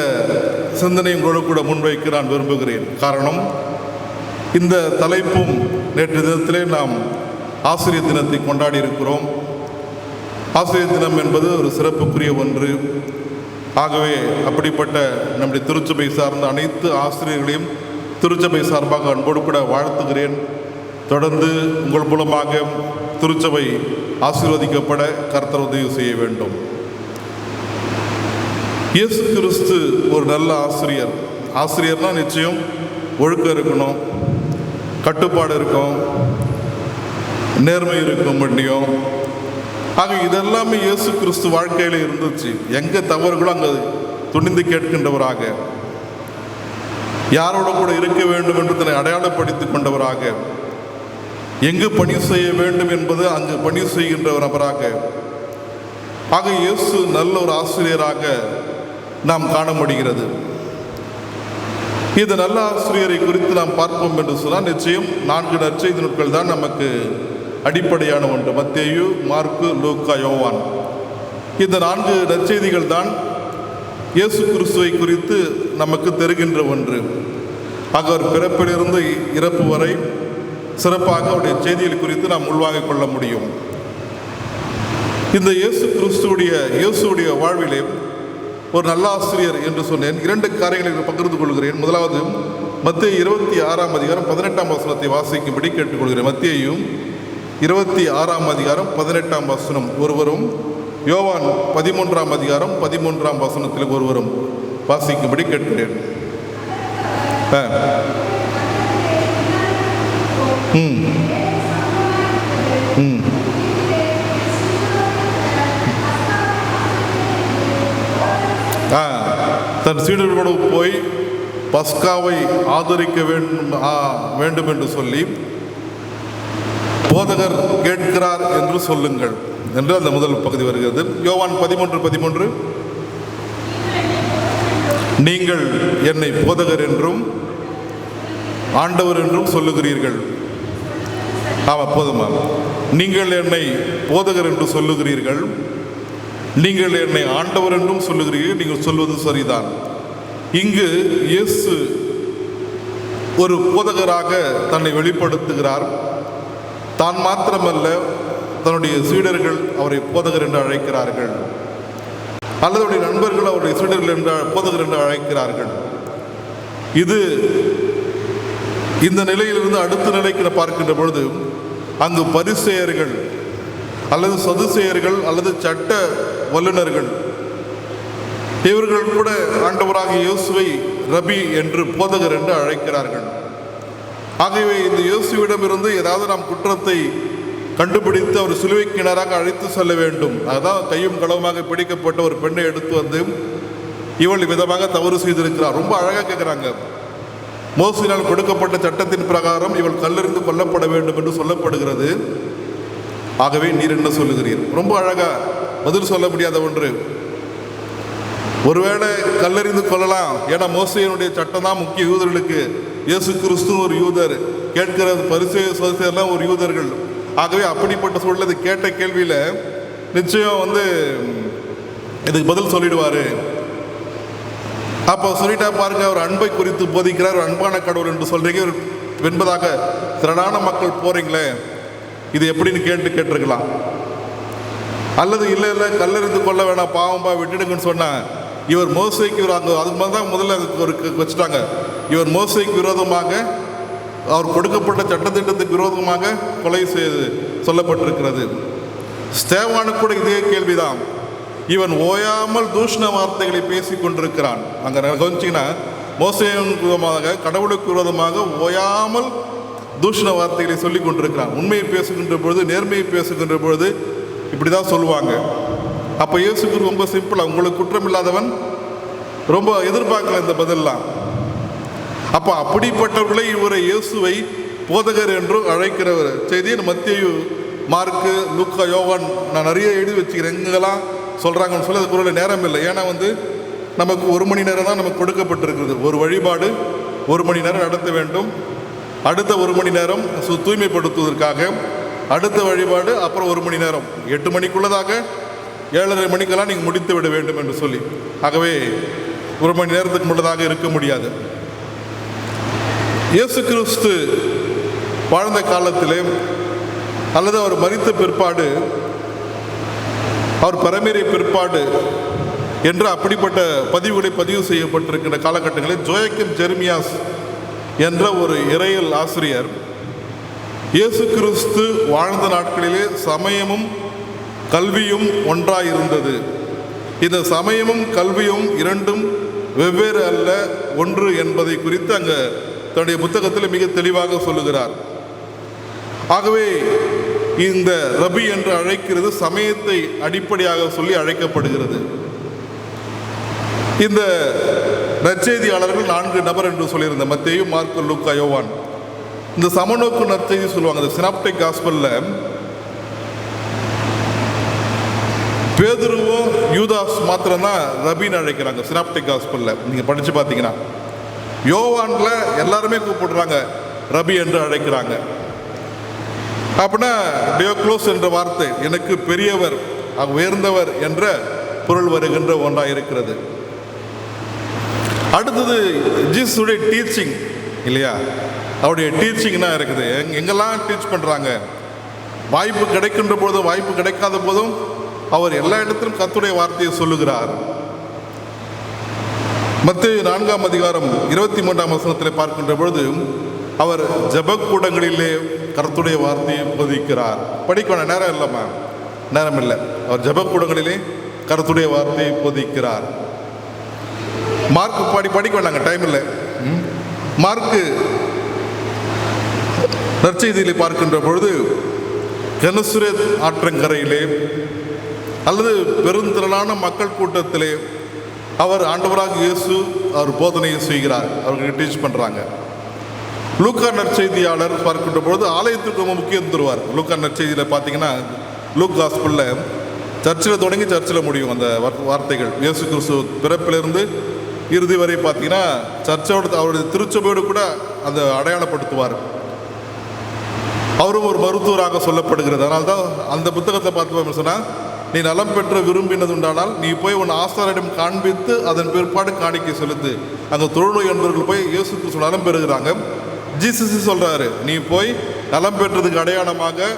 சிந்தனை உங்களோடு கூட முன்வைக்க நான் விரும்புகிறேன். காரணம், இந்த தலைப்பும் நேற்று தினத்திலே நாம் ஆசிரியர் தினத்தை கொண்டாடி இருக்கிறோம். ஆசிரியர் தினம் என்பது ஒரு சிறப்புக்குரிய ஒன்று. ஆகவே அப்படிப்பட்ட நம்முடைய திருச்சபை சார்ந்த அனைத்து ஆசிரியர்களையும் திருச்சபை சார்பாக அன்போடு கூட வாழ்த்துகிறேன். தொடர்ந்து உங்கள் மூலமாக திருச்சபை ஆசீர்வதிக்கப்பட கர்த்தர் உதவி செய்ய வேண்டும். இயேசு கிறிஸ்து ஒரு நல்ல ஆசிரியர். ஆசிரியர்னா நிச்சயம் ஒழுக்கம் இருக்கணும், கட்டுப்பாடு இருக்கும், நேர்மை இருக்கும் முடியும். ஆக இதெல்லாமே இயேசு கிறிஸ்து வாழ்க்கையில் இருந்துச்சு. எங்கே தவறுகளோ அங்கே துணிந்து கேட்கின்றவராக, யாரோட கூட இருக்க வேண்டும் என்று தன்னை அடையாளப்படுத்திக் கொண்டவராக, எங்கு பணி செய்ய வேண்டும் என்பது அங்கு பணி செய்கின்ற நபராக, ஆக இயேசு நல்ல ஒரு ஆசிரியராக நாம் காண முடிகிறது. இந்த நல்ல ஆசிரியரை குறித்து நாம் பார்ப்போம் என்று சொன்னால் நிச்சயம் 4 நற்செய்தி நூல்கள் தான் நமக்கு அடிப்படையான ஒன்று. மத்தேயு, மார்க்கு, லூக்கா, யோவான். இந்த 4 நற்செய்திகள் தான் இயேசு கிறிஸ்துவை குறித்து நமக்கு தெரிகின்ற ஒன்று. ஆக அவர் பிறப்பிலிருந்து இறப்பு வரை சிறப்பாக அவருடைய செய்திகள் குறித்து நாம் உள்வாங்கிக் கொள்ள முடியும். இந்த இயேசுடைய வாழ்விலே ஒரு நல்ல ஆசிரியர் என்று சொன்னேன். 2 காரியங்களை பகிர்ந்து கொள்கிறேன். முதலாவது, மத்தேயு 26ஆம் அதிகாரம் 18ஆம் வசனத்தை வாசிக்கும்படி கேட்டுக்கொள்கிறேன். மத்தேயு 26ஆம் அதிகாரம் 18ஆம் வசனம் ஒருவரும், யோவான் 13ஆம் அதிகாரம் 13ஆம் வசனத்தில் ஒருவரும் வாசிக்கும்படி கேட்கிறேன். தன் சீடர்களோடு போய் பஸ்காவை ஆதரிக்க வேண்டும் என்று சொல்லி போதகர் கேட்கிறார் என்று சொல்லுங்கள் என்று அந்த முதல் பகுதி வருகிறது. யோவான் 13:13, நீங்கள் என்னை போதகர் என்றும் ஆண்டவர் என்றும் சொல்லுகிறீர்கள். ஆமாம், போதுமா? நீங்கள் என்னை போதகர் என்று சொல்லுகிறீர்கள், நீங்கள் என்னை ஆண்டவர் என்றும் சொல்லுகிறீர்கள். நீங்கள் சொல்வது சரிதான். இங்கு இயேசு ஒரு போதகராக தன்னை வெளிப்படுத்துகிறார். தான் மாத்திரமல்ல, தன்னுடைய சீடர்கள் அவரை போதகர் என்று அழைக்கிறார்கள், அல்லது அவருடைய நண்பர்கள் அவருடைய சீடர்கள் என்று போதகர் என்று அழைக்கிறார்கள். இது இந்த நிலையிலிருந்து அடுத்த நிலைக்கு பார்க்கின்ற பொழுது அங்கு பரிசேயர்கள் அல்லது சதுசேயர்கள் அல்லது சட்ட வல்லுநர்கள் இவர்கள் கூட ஆண்டவராக இயேசுவை ரபி என்று போதகர் என்று அழைக்கிறார்கள். ஆகவே இந்த இயேசுவிடம் இருந்து ஏதாவது நாம் குற்றத்தை கண்டுபிடித்து அவர் சிலுவைக்கு நேராக அழைத்து செல்ல வேண்டும். அதான் கையும் களவுமாக பிடிக்கப்பட்ட ஒரு பெண்ணை எடுத்து வந்து இவள் விதமாக தவறு செய்திருக்கிறார். ரொம்ப அழகாக கேட்குறாங்க. மோசையினால் கொடுக்கப்பட்ட சட்டத்தின் பிரகாரம் இவள் கல்லெறிந்து கொல்லப்பட வேண்டும் என்று சொல்லப்படுகிறது. ஆகவே நீர் என்ன சொல்லுகிறீர்? ரொம்ப அழகா பதில் சொல்ல முடியாத ஒன்று. ஒருவேளை கல்லெறிந்து கொள்ளலாம், ஏன்னா மோசையினுடைய சட்டம் தான் முக்கிய யூதர்களுக்கு. இயேசு கிறிஸ்து ஒரு யூதர், கேட்கிறது பரிசேயர்லாம் ஒரு யூதர்கள். ஆகவே அப்படிப்பட்ட சூழல் கேட்ட கேள்வியில் நிச்சயம் இதுக்கு பதில் சொல்லிடுவார். அப்போ சொல்லிட்டா பாருங்க, அவர் அன்பை குறித்து போதிக்கிறார். ஒரு அன்பான கடவுள் என்று சொல்றீங்க, என்பதாக திரளான மக்கள் போறீங்களே, இது எப்படின்னு கேட்டிருக்கலாம். அல்லது இல்லை கல்லெறிந்து கொள்ள வேணாம், பாவம்பா விட்டுடுங்கன்னு சொன்னா இவர் மோசைக்கு அதுக்கு மாதிரி தான் முதல்ல ஒரு வச்சுட்டாங்க. இவர் மோசைக்கு விரோதமாக, அவர் கொடுக்கப்பட்ட சட்டத்திட்டத்துக்கு விரோதமாக கொலை செய்து சொல்லப்பட்டிருக்கிறது. ஸ்தேவானுக்கு கூட இதே கேள்விதான். இவன் ஓயாமல் தூஷண வார்த்தைகளை பேசி கொண்டிருக்கிறான். அங்கே கவனிச்சிங்கன்னா மோசேக்கு விரோதமாக, கடவுளுக்கு விரோதமாக ஓயாமல் தூஷண வார்த்தைகளை சொல்லி கொண்டிருக்கிறான். உண்மையை பேசுகின்ற பொழுது, நேர்மையை பேசுகின்ற பொழுது இப்படி தான் சொல்லுவாங்க. அப்போ இயேசுக்கு ரொம்ப சிம்பிளாக, உங்களுக்கு குற்றம் இல்லாதவன், ரொம்ப எதிர்பார்க்கல இந்த பதிலெலாம். அப்போ அப்படிப்பட்டவர்களை இவரை இயேசுவை போதகர் என்றும் அழைக்கிறவர் செய்தியை மத்தேயு, மார்க்கு, லூக்கா, யோவான் நான் நிறைய எழுதி வச்சுக்கிறேன். எங்கெல்லாம் சொல்கிறாங்கன்னு சொல்லி அது குரல் நேரம் இல்லை. ஏன்னா நமக்கு 1 மணி நேரம் தான் நமக்கு கொடுக்கப்பட்டிருக்கிறது. ஒரு வழிபாடு 1 மணி நேரம் நடத்த வேண்டும். அடுத்த 1 மணி நேரம் தூய்மைப்படுத்துவதற்காக, அடுத்த வழிபாடு, அப்புறம் 1 மணி நேரம், 8 மணிக்குள்ளதாக 7:30 மணிக்கெல்லாம் நீங்கள் முடித்து விட வேண்டும் என்று சொல்லி. ஆகவே 1 மணி நேரத்துக்கு முன்னதாக இருக்க முடியாது. இயேசு கிறிஸ்து வாழ்ந்த காலத்திலே அல்லது அவர் மரித்த பிற்பாடு, அவர் பரமேறிய பிற்பாடு என்று அப்படிப்பட்ட பதிவுகளை பதிவு செய்யப்பட்டிருக்கின்ற காலகட்டங்களில் ஜோயக்கிம் ஜெர்மியாஸ் என்ற ஒரு இறையியல் ஆசிரியர், இயேசு கிறிஸ்து வாழ்ந்த நாட்களிலே சமயமும் கல்வியும் ஒன்றாயிருந்தது, இந்த சமயமும் கல்வியும் இரண்டும் வெவ்வேறு அல்ல, ஒன்று என்பதை குறித்து அங்கே தன்னுடைய புத்தகத்தில் மிக தெளிவாக சொல்லுகிறார். ஆகவே இந்த ரபி என்று அழைக்கிறது சமயத்தை அடிப்படையாக சொல்லி அழைக்கப்படுகிறது. இந்த நற்செய்தியாளர்கள் 4 நபர் என்று சொல்லியிருந்த மத்தேயு, மார்க்கு, லூக்கா, யோவான். இந்த சமநோக்கு நற்செய்தி சொல்லுவாங்க. இந்த சினாப்டிக் காஸ்பல்ல பேதுருவும் யூதாஸ் மாத்திரம்தான் ரபின்னு அழைக்கிறாங்க. சினாப்டிக் காஸ்பல்ல நீங்க படிச்சு பார்த்தீங்கன்னா, யோவான்ல எல்லாருமே கூப்பிடுறாங்க, ரபி என்று அழைக்கிறாங்க. அப்படின்னா டியோக்ளோஸ் என்ற வார்த்தை எனக்கு பெரியவர், உயர்ந்தவர் என்ற பொருள் வருகின்ற ஒன்றாக இருக்கிறது. அடுத்தது ஜீசஸுடைய டீச்சிங் இல்லையா, அவருடைய டீச்சிங்னா இருக்குது. எங்கெல்லாம் டீச் பண்ணுறாங்க, வாய்ப்பு கிடைக்கின்ற போதும் வாய்ப்பு கிடைக்காத போதும் அவர் எல்லா இடத்திலும் கர்த்தருடைய வார்த்தையை சொல்லுகிறார். மத்தேயு 4ஆம் அதிகாரம் 23ஆம் வசனத்தில் பார்க்கின்ற பொழுது அவர் ஜெபக்கூடங்களிலே கர்த்தருடைய வார்த்தையை போதிக்கிறார். படிக்க நேரம் இல்லைம்மா, நேரம் இல்லை. அவர் ஜெபக்கூடங்களிலே கர்த்தருடைய வார்த்தையை போதிக்கிறார். மார்க்கு படிக்க வேண்டாங்க, டைம் இல்லை. மார்க்கு நற்செய்தியிலே பார்க்கின்ற பொழுது கெனசரேத் ஆற்றங்கரையிலே அல்லது பெருந்திரளான மக்கள் கூட்டத்திலே அவர் ஆண்டவராக இயேசு அவர் போதனையை செய்கிறார், அவர்களுக்கு டீச் பண்ணுறாங்க. லூக்கா நற்செய்தியாளர் பார்க்கின்ற பொழுது ஆலயத்துக்கு ரொம்ப முக்கியம் தருவார். லூக்கா நற்செய்தியில் பார்த்தீங்கன்னா, லூக் காஸ்பலில் சர்ச்சில் தொடங்கி சர்ச்சில் முடியும் அந்த வார்த்தைகள். இயேசு கிறிஸ்து பிறப்பிலிருந்து இறுதி வரை பார்த்தீங்கன்னா சர்ச்சோட அவருடைய திருச்சபையோடு கூட அந்த அடையாளப்படுத்துவார். அவரும் ஒரு மருத்துவராக சொல்லப்படுகிறது. அதனால தான் அந்த புத்தகத்தை பார்த்து சொன்னால், நீ நலம் பெற்ற விரும்பினது உண்டானால் நீ போய் உன் ஆசாரியிடம் காண்பித்து அதன் பிற்பாடு காணிக்கை செலுத்து. அங்கே தொழுநோய் என்பவர்கள் போய் இயேசு கிறிஸ்து நலம் பெறுகிறாங்க. ஜீசஸ் சொல்கிறாரு, நீ போய் நலம் பெற்றதுக்கு அடையாளமாக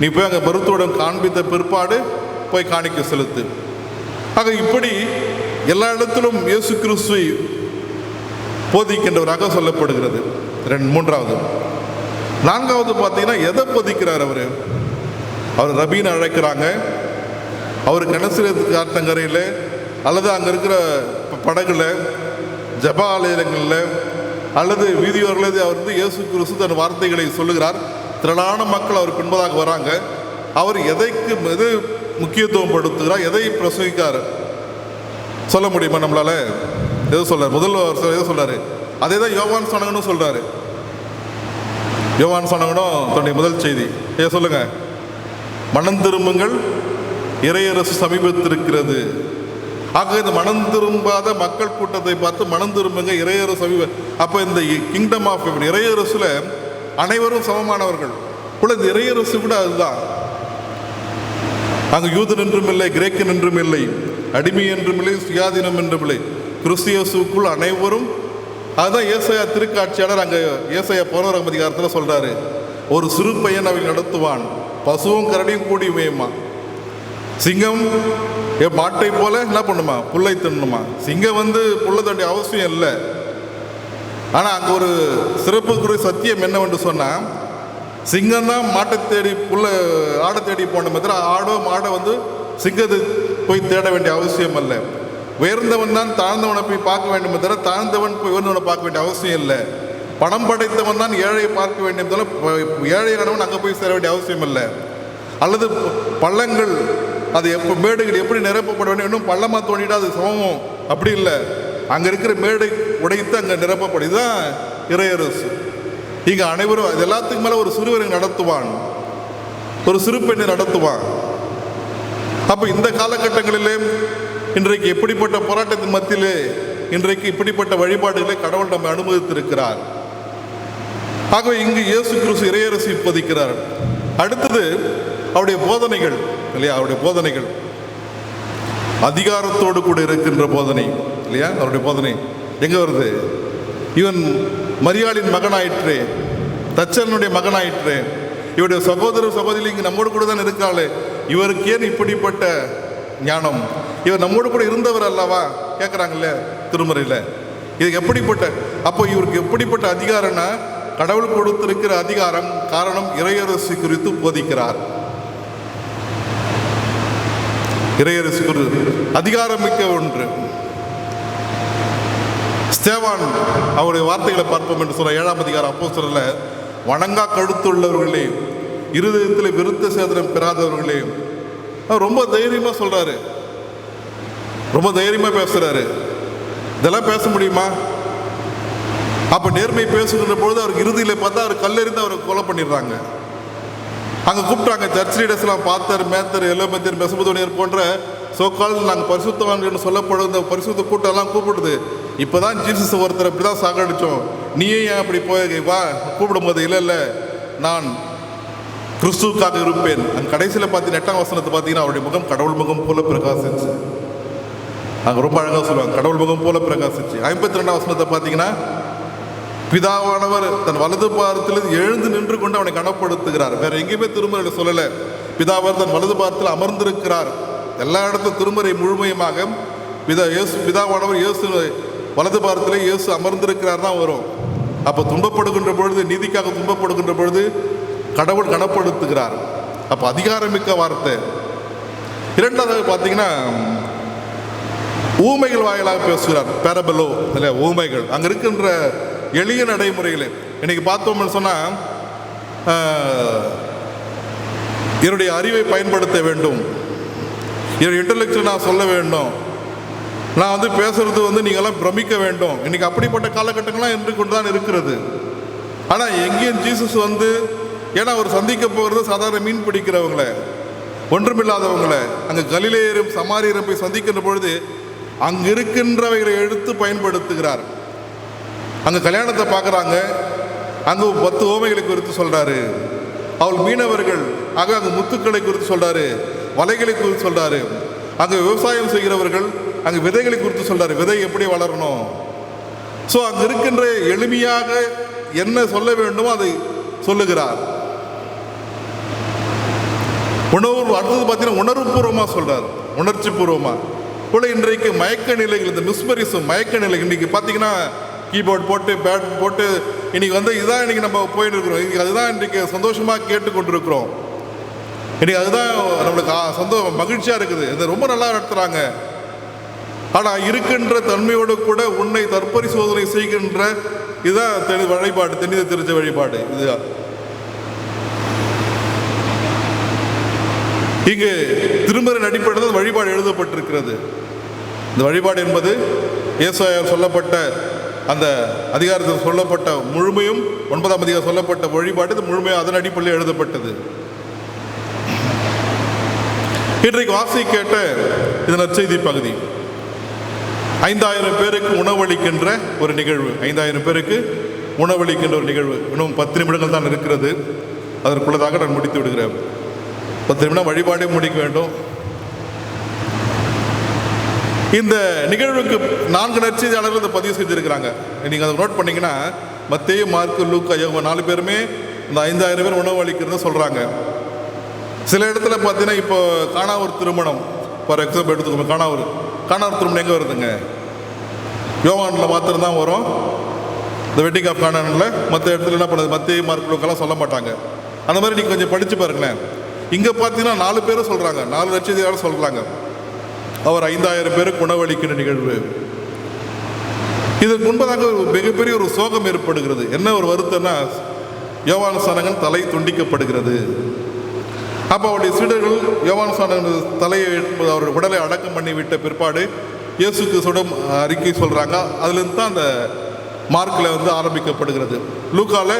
நீ போய் அங்கே மருத்துவரிடம் காண்பித்த பிற்பாடு போய் காணிக்கை செலுத்து. ஆக இப்படி எல்லா இடத்திலும் இயேசு கிறிஸ்துவை போதிக்கின்றவராக சொல்லப்படுகிறது. 3வது. 4வது பார்த்தீங்கன்னா எதை போதிக்கிறார் அவர் ரபின்னு அழைக்கிறாங்க. அவர் கெனசரேத் ஆற்றங்கரையில் அல்லது அங்கே இருக்கிற படகுல, ஜப ஆலயங்களில் அல்லது வீதியோர்களது அவர் வந்து இயேசு கிறிஸ்து தன் வார்த்தைகளை சொல்லுகிறார். திரளான மக்கள் அவர் பின்பதாக வராங்க. அவர் எது முக்கியத்துவம் படுத்துகிறார், எதை பிரசவிக்கார் சொல்ல முடியுமா நம்மளால? எது சொல்றாரு? முதல் எது சொல்றாரு? அதே தான் யோவான் ஸ்நானகனும் சொல்றாரு. யோவான் ஸ்நானகனும் தன்னுடைய முதல் செய்தி சொல்லுங்க, மனம் திரும்புங்கள், இறையரசு சமீபத்திருக்கிறது. ஆக இந்த மனம் திரும்பாத மக்கள் கூட்டத்தை பார்த்து மனம் திரும்புங்க, இறையரசு சமீப. அப்போ இந்த கிங்டம் ஆஃப் இறையரசுல அனைவரும் சமமானவர்கள். இந்த இறையரசு கூட அதுதான். அங்கு யூதன் என்றும் இல்லை, கிரேக்கன் என்றும் இல்லை, அடிமை என்றும் இல்லை, சுயாதீனம் என்றும் இல்லை, கிறிஸ்தியசுக்குள் அனைவரும். அதுதான் ஏசாயா திருக்காட்சியாளர் அங்கே ஏசாயா 11ஆம் அதிகாரத்தில் சொல்றாரு, ஒரு சிறு பையன் அவை நடத்துவான், பசுவும் கரடியும் கூடி மேயுமா. சிங்கம் மாட்டை போல என்ன பண்ணுமா, புல்லை தின்னுமா. சிங்கம் வந்து புல்லை தண்டிய அவசியம் இல்லை. ஆனால் அங்கே ஒரு சிறப்புக்குரிய சத்தியம் என்னவென்று சொன்னால், சிங்கம் தான் மாட்டை தேடி ஆடை தேடி போன மாதிரி ஆடோ மாடை வந்து சிங்கத்தை போய் தேட வேண்டிய அவசியம் அல்ல. உயர்ந்தவன் தான் தாழ்ந்தவனை போய் பார்க்க வேண்டும் தவிர தாழ்ந்தவன் போய் உயர்ந்தவனை பார்க்க வேண்டிய அவசியம் இல்லை. பணம் படைத்தவன் தான் ஏழையை பார்க்க வேண்டிய தவிர ஏழையானவன் அங்கே போய் சேர வேண்டிய அவசியம் இல்லை. அல்லது பள்ளங்கள் அது மேடுகள் எப்படி நிரப்பப்பட வேண்டும், இன்னும் பள்ளமாக தோண்டிட்டா அது சமமும் அப்படி இல்லை. அங்கே இருக்கிற மேடை உடைத்து அங்கே நிரப்பப்படும். இதுதான் இறையரசு. இங்கே அனைவரும் அது எல்லாத்துக்கு மேலே ஒரு சிறுவரை நடத்துவான், ஒரு சிறு பெண்ணை நடத்துவான். அப்போ இந்த காலகட்டங்களிலே இன்றைக்கு எப்படிப்பட்ட போராட்டத்தின் மத்தியிலே இன்றைக்கு இப்படிப்பட்ட வழிபாடுகளை கடவுள் நம்மை அனுமதித்திருக்கிறார். ஆகவே இங்கு இயேசு கிறிஸ்து இறையரசு பதிக்கிறார். அடுத்தது அவருடைய போதனைகள் இல்லையா? அவருடைய போதனைகள் அதிகாரத்தோடு கூட இருக்கின்ற போதனை இல்லையா? அவருடைய போதனை எங்க வருது? இவன் மரியாளின் மகனாயிற்றே, தச்சனுடைய மகனாயிற்றே, இவருடைய சகோதர சகோதரி இங்கு நம்மோடு கூட தான் இருக்காளே, இவருக்கு ஏன் இப்படிப்பட்ட ஞானம்? இவர் நம்மோடு கூட இருந்தவர் அல்லவா கேட்குறாங்கல்ல திருமுறையில். இது எப்படிப்பட்ட, அப்போ இவருக்கு எப்படிப்பட்ட அதிகாரம்னா கடவுள் கொடுத்திருக்கிற அதிகாரம். காரணம், இறையரசு குறித்து போதிக்கிறார். இறையரசு குறித்து அதிகாரம் மிக்க ஒன்று. ஸ்தேவான் அவருடைய வார்த்தைகளை பார்ப்போம் என்று சொல்ல 7ஆம் அதிகாரம் அப்போஸ்தலர்ல, வணங்கா கழுத்துள்ளவர்களே, இருதயத்தில் விருத்த சேதனம் பெறாதவர்களே, ரொம்ப தைரியமாக சொல்றாரு, ரொம்ப தைரியமாக பேசுறாரு. இதெல்லாம் பேச முடியுமா? அப்போ நேர்மை பேசுகின்ற பொழுது அவர் இறுதியில் பார்த்தா அவர் கல்லெறிந்து அவரை கொலை பண்ணிடுறாங்க. அங்கே கூப்பிட்டாங்க சர்ச் லீடர்ஸ்லாம், பாத்தர், மேத்தர், எலோமெத்தர், மெசபதோனியர் போன்ற சோக்கால் நாங்கள் பரிசுத்தவான்கள் சொல்லப்படுற பரிசுத்த கூட்டம்லாம் கூப்பிடுது. இப்போ தான் ஜீசஸ் ஒருத்தர் இப்படி தான் சாகடித்தோம், நீயே ஏன் அப்படி போய் வா கூப்பிடும் போது, இல்லை நான் கிறிஸ்துவுக்காக இருப்பேன். அந்த கடைசியில் பார்த்தீங்கன்னா 8ஆம் வசனத்தை பார்த்தீங்கன்னா அவருடைய முகம் கடவுள் முகம் போல பிரகாசிச்சு. அங்கே ரொம்ப அழகாக சொல்லுவாங்க, கடவுள் முகம் போல பிரகாசிச்சு. 52ஆம் வசனத்தை பார்த்தீங்கன்னா பிதாவானவர் தன் வலது பாதத்தில் எழுந்து நின்று கொண்டு அவனை கனப்படுத்துகிறார். வேற எங்கேயுமே திருமறையில் சொல்லலை. பிதாவர் தன் வலது பாதத்தில் அமர்ந்திருக்கிறார். எல்லா இடத்துல திருமறை முழுமையமாக பிதாவானவர் இயேசு வலது பாதத்திலே இயேசு அமர்ந்திருக்கிறார் தான் வரும். அப்போ துன்பப்படுகின்ற பொழுது, நீதிக்காக துன்பப்படுகின்ற பொழுது கடவுள் கனப்படுத்துகிறார். அப்போ அதிகாரமிக்க வார்த்தை. இரண்டாவது பார்த்தீங்கன்னா ஊமைகள் வாயிலாக பேசுகிறார். பேரபலோ இல்லை, ஊமைகள். அங்கே இருக்கின்ற எளிய நடைமுறைகளை இன்னைக்கு பார்த்தோம்னு சொன்னால், என்னுடைய அறிவை பயன்படுத்த வேண்டும், என்னுடைய இன்டலெக்சுவல் நான் சொல்ல வேண்டும், நான் வந்து பேசுறது வந்து நீங்கள்லாம் பிரமிக்க வேண்டும். இன்னைக்கு அப்படிப்பட்ட காலகட்டங்கள்லாம் இன்று கொண்டு தான் இருக்கிறது. ஆனால் எங்கேயும் ஜீசஸ் வந்து, ஏன்னா அவர் சந்திக்க போகிறது சாதாரண மீன் பிடிக்கிறவங்கள, ஒன்றுமில்லாதவங்கள. அங்கே கலிலேயரும் சமாரியரும் போய் சந்திக்கின்ற பொழுது அங்கே இருக்கின்றவைகளை எடுத்து பயன்படுத்துகிறார். அங்கே கல்யாணத்தை பார்க்குறாங்க, அங்கே 10 ஓமைகளை குறித்து சொல்கிறாரு. அவள் மீனவர்கள், ஆக அங்கே முத்துக்களை குறித்து சொல்கிறாரு, வலைகளை குறித்து சொல்கிறாரு. அங்கே விவசாயம் செய்கிறவர்கள், அங்கே விதைகளை குறித்து சொல்கிறாரு, விதை எப்படி வளரணும். ஸோ அங்கே இருக்கின்ற எளிமையாக என்ன சொல்ல வேண்டுமோ அதை சொல்லுகிறார். உணர்வு அடுத்தது பார்த்தீங்கன்னா உணர்வுபூர்வமாக சொல்கிறார், உணர்ச்சி பூர்வமாக. கூட இன்றைக்கு மயக்க நிலைகள், இந்த மிஸ்மரிசம் மயக்க நிலை. இன்றைக்கி பார்த்தீங்கன்னா கீபோர்ட் போட்டு பேட் போட்டு இன்றைக்கி வந்து இதுதான் இன்றைக்கி நம்ம போயிட்டு இருக்கிறோம். இன்றைக்கி அதுதான் இன்றைக்கி சந்தோஷமாக கேட்டுக்கொண்டிருக்கிறோம். இன்றைக்கி அதுதான் நம்மளுக்கு மகிழ்ச்சியாக இருக்குது. இது ரொம்ப நல்லா நடத்துகிறாங்க. ஆனால் இருக்கின்ற தன்மையோடு கூட உன்னை தற்பரிசோதனை செய்கின்ற இதுதான் வழிபாடு, தென்னித திருச்ச வழிபாடு. இதுதான் இங்கு திருமறையின் அடிப்படையில் வழிபாடு எழுதப்பட்டிருக்கிறது. இந்த வழிபாடு என்பது ஏசாயாவில் சொல்லப்பட்ட அந்த அதிகாரத்தில் சொல்லப்பட்ட முழுமையும் 9ஆம் அதிகாரம் சொல்லப்பட்ட வழிபாடு இது முழுமையாக அதன் அடிப்படையில் எழுதப்பட்டது. இன்றைக்கு வாசி கேட்ட இது நற்செய்தி பகுதி 5000 பேருக்கு உணவளிக்கின்ற ஒரு நிகழ்வு. 5000 பேருக்கு உணவளிக்கின்ற ஒரு நிகழ்வு. இன்னும் 10 நிமிடங்கள் தான் இருக்கிறது. அதற்குள்ளதாக நான் முடித்து விடுகிறேன். 10 நிமிடம் வழிபாடே முடிக்க வேண்டும். இந்த நிகழ்வுக்கு 4 நற்செய்தியாளர்கள் இதை பதிவு செஞ்சுருக்கிறாங்க. நீங்கள் அதை நோட் பண்ணிங்கன்னா மத்தேயு, மார்க்கு, லூக்கா, யோவான் 4 பேருமே இந்த 5000 பேர் உணவு அளிக்கிறத சொல்கிறாங்க. சில இடத்துல பார்த்தீங்கன்னா இப்போ காணாவூர் திருமணம் ஃபார் எக்ஸாம்பிள் எடுத்துக்கோங்க. காணாவூர் திருமணம் எங்கே வருதுங்க? யோவானில் மாத்திரம்தான் வரும். இந்த வெட்டிங் ஆஃப் கானானில் மற்ற இடத்துல என்ன பண்ணுறது, மத்தேயு, மார்க்கு, லூக்காலாம் சொல்ல மாட்டாங்க. அந்த மாதிரி நீங்கள் கொஞ்சம் படித்து பாருங்களேன். இங்கே பார்த்தீங்கன்னா 4 பேரும் சொல்கிறாங்க, 4 நற்செய்தியாளர் சொல்கிறாங்க. அவர் 5000 பேருக்கு உணவளிக்கிற நிகழ்வு. இதற்கு முன்பதாக ஒரு மிகப்பெரிய ஒரு சோகம் ஏற்படுகிறது. என்ன ஒரு வருத்தம்னா, யோவான் ஸ்நானகன் தலை துண்டிக்கப்படுகிறது. அப்போ அவருடைய சீடர்கள் யோவான் ஸ்நானகன் தலையை அவருடைய உடலை அடக்கம் பண்ணி விட்ட பிற்பாடு இயேசு கிறிஸ்துவிடம் அறிக்கை சொல்கிறாங்க. அதுலேருந்து தான் அந்த மார்க்கில் வந்து ஆரம்பிக்கப்படுகிறது. லூக்காவில்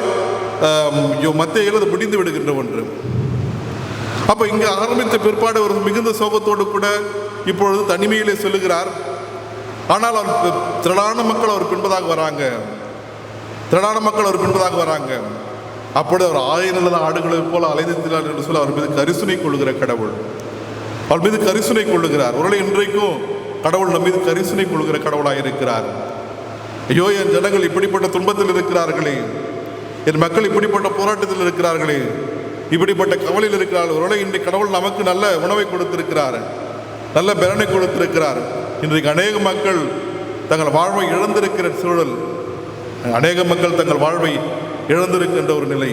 மத்தேயுவில் அது முடிந்து விடுகின்ற ஒன்று. அப்போ இங்கே ஆரம்பித்த பிற்பாடு ஒரு மிகுந்த சோகத்தோடு கூட இப்பொழுது தனிமையிலே சொல்லுகிறார். ஆனால் அவர் திரளான மக்கள் அவர் பின்பதாக வராங்க. அப்பொழுது அவர் 1000 ஆடுகளைப் போல அலைந்திருக்கிறார் என்று சொல்லி அவர் மீது கரிசனை கொள்ளுகிற கடவுள், அவர் மீது கரிசனை கொள்ளுகிறார். ஒருவேளை இன்றைக்கும் கடவுள் நம் மீது கரிசனை கொள்ளுகிற கடவுளாக இருக்கிறார். ஐயோ, என் ஜனங்கள் இப்படிப்பட்ட துன்பத்தில் இருக்கிறார்களே, என் மக்கள் இப்படிப்பட்ட போராட்டத்தில் இருக்கிறார்களே, இப்படிப்பட்ட கவலையில் இருக்கிறார்கள். ஒருவேளை இன்றைக்கு கடவுள் நமக்கு நல்ல உணவை கொடுத்திருக்கிறார், நல்ல பலனை கொடுத்திருக்கிறார். இன்றைக்கு அநேக மக்கள் தங்கள் வாழ்வை இழந்திருக்கிற சூழல், அநேக மக்கள் தங்கள் வாழ்வை இழந்திருக்கின்ற ஒரு நிலை.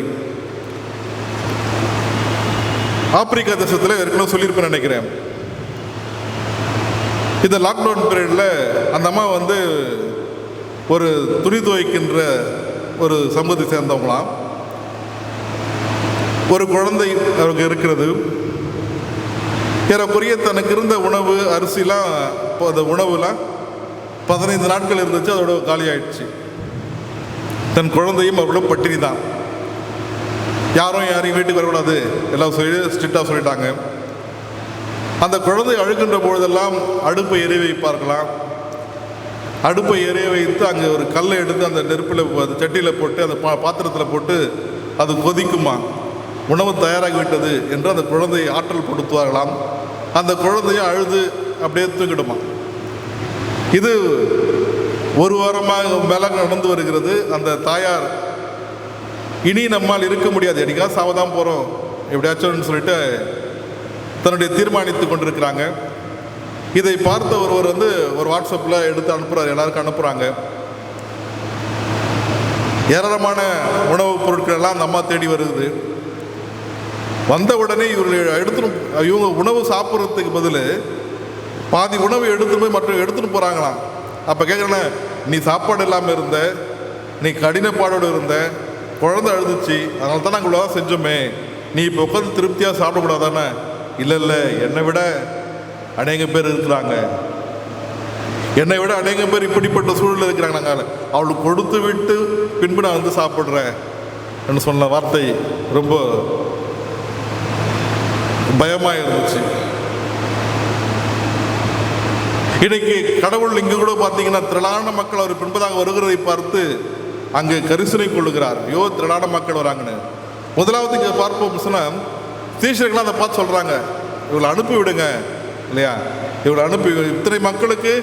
ஆப்பிரிக்கா தேசத்தில் ஏற்கனவே சொல்லியிருப்பேன் நினைக்கிறேன். இந்த லாக்டவுன் பீரியடில் அந்த அம்மா வந்து ஒரு துணி துவைக்கின்ற ஒரு சமூகத்தை சேர்ந்தவங்களாம். ஒரு குழந்தை அவங்க இருக்கிறது. ஏறக்குறைய தனக்கு இருந்த உணவு அரிசிலாம், அந்த உணவுலாம் 15 நாட்கள் இருந்துச்சு, அதோட காலி ஆயிடுச்சு. தன் குழந்தையும் அவரோட பட்டினி தான். யாரையும் வீட்டுக்கு வரக்கூடாது, எல்லாம் சொல்லி ஸ்ட்ரிக்டாக சொல்லிட்டாங்க. அந்த குழந்தை அழுகின்ற பொழுதெல்லாம் அடுப்பை எரிய வைப்பார்களாம். அடுப்பை எரிய வைத்து அங்கே ஒரு கல்லை எடுத்து அந்த நெருப்பில், அந்த சட்டியில் போட்டு, அந்த பாத்திரத்தில் போட்டு அது கொதிக்குமா, உணவு தயாராகிவிட்டது என்று அந்த குழந்தையை ஆற்றல் படுத்துவார்களாம். அந்த குழந்தையை அழுது அப்படியே தூக்கிடுமா. இது ஒரு வாரமாக மேலே நடந்து வருகிறது. அந்த தாயார் இனி நம்மால் இருக்க முடியாது, என்னைக்காக சாவதான் போகிறோம் எப்படியாச்சும்னு சொல்லிட்டு தன்னுடைய தீர்மானித்து கொண்டிருக்கிறாங்க. இதை பார்த்த ஒருவர் வந்து ஒரு வாட்ஸ்அப்பில் எடுத்து அனுப்புகிறார், எல்லாருக்கும் அனுப்புகிறாங்க. ஏராளமான உணவுப் பொருட்கள் எல்லாம் அந்த அம்மா தேடி வருது. வந்த உடனே இவங்க உணவு சாப்பிட்றதுக்கு பதில் பாதி உணவு எடுத்துட்டு போய் மற்ற எடுத்துகிட்டு போகிறாங்களாம். அப்போ கேட்குறேன், நீ சாப்பாடு இல்லாமல் இருந்த, நீ கடினப்பாடோடு இருந்த, குழந்தை அழுதுச்சு, அதனால தான் நாங்கள் இவ்வளோதான் செஞ்சோமே, நீ இப்போ உட்காந்து திருப்தியாக சாப்பிடக்கூடாதானே? இல்லை, என்னை விட அநேக பேர் இருக்கிறாங்க, என்னை விட அநேக பேர் இப்படிப்பட்ட சூழலில் இருக்கிறாங்க, நாங்கள் அவளுக்கு கொடுத்து விட்டு பின்பு நான் வந்து சாப்பிட்றேன் என்று சொன்ன வார்த்தை ரொம்ப பயமாக இருந்துச்சு. இன்னைக்கு கடவுள் இங்கு கூட பார்த்தீங்கன்னா திரளான மக்கள் அவர் பின்பதாக வருகிறதை பார்த்து அங்கே கரிசனை கொள்ளுகிறார். ஐயோ, திரளான மக்கள் வராங்கன்னு. முதலாவது இங்கே பார்ப்போம் சொன்னால் சீஷர்களாம் அதை பார்த்து சொல்கிறாங்க, இவளை அனுப்பி விடுங்க இல்லையா, இவளை அனுப்பி, இத்தனை மக்களுக்கு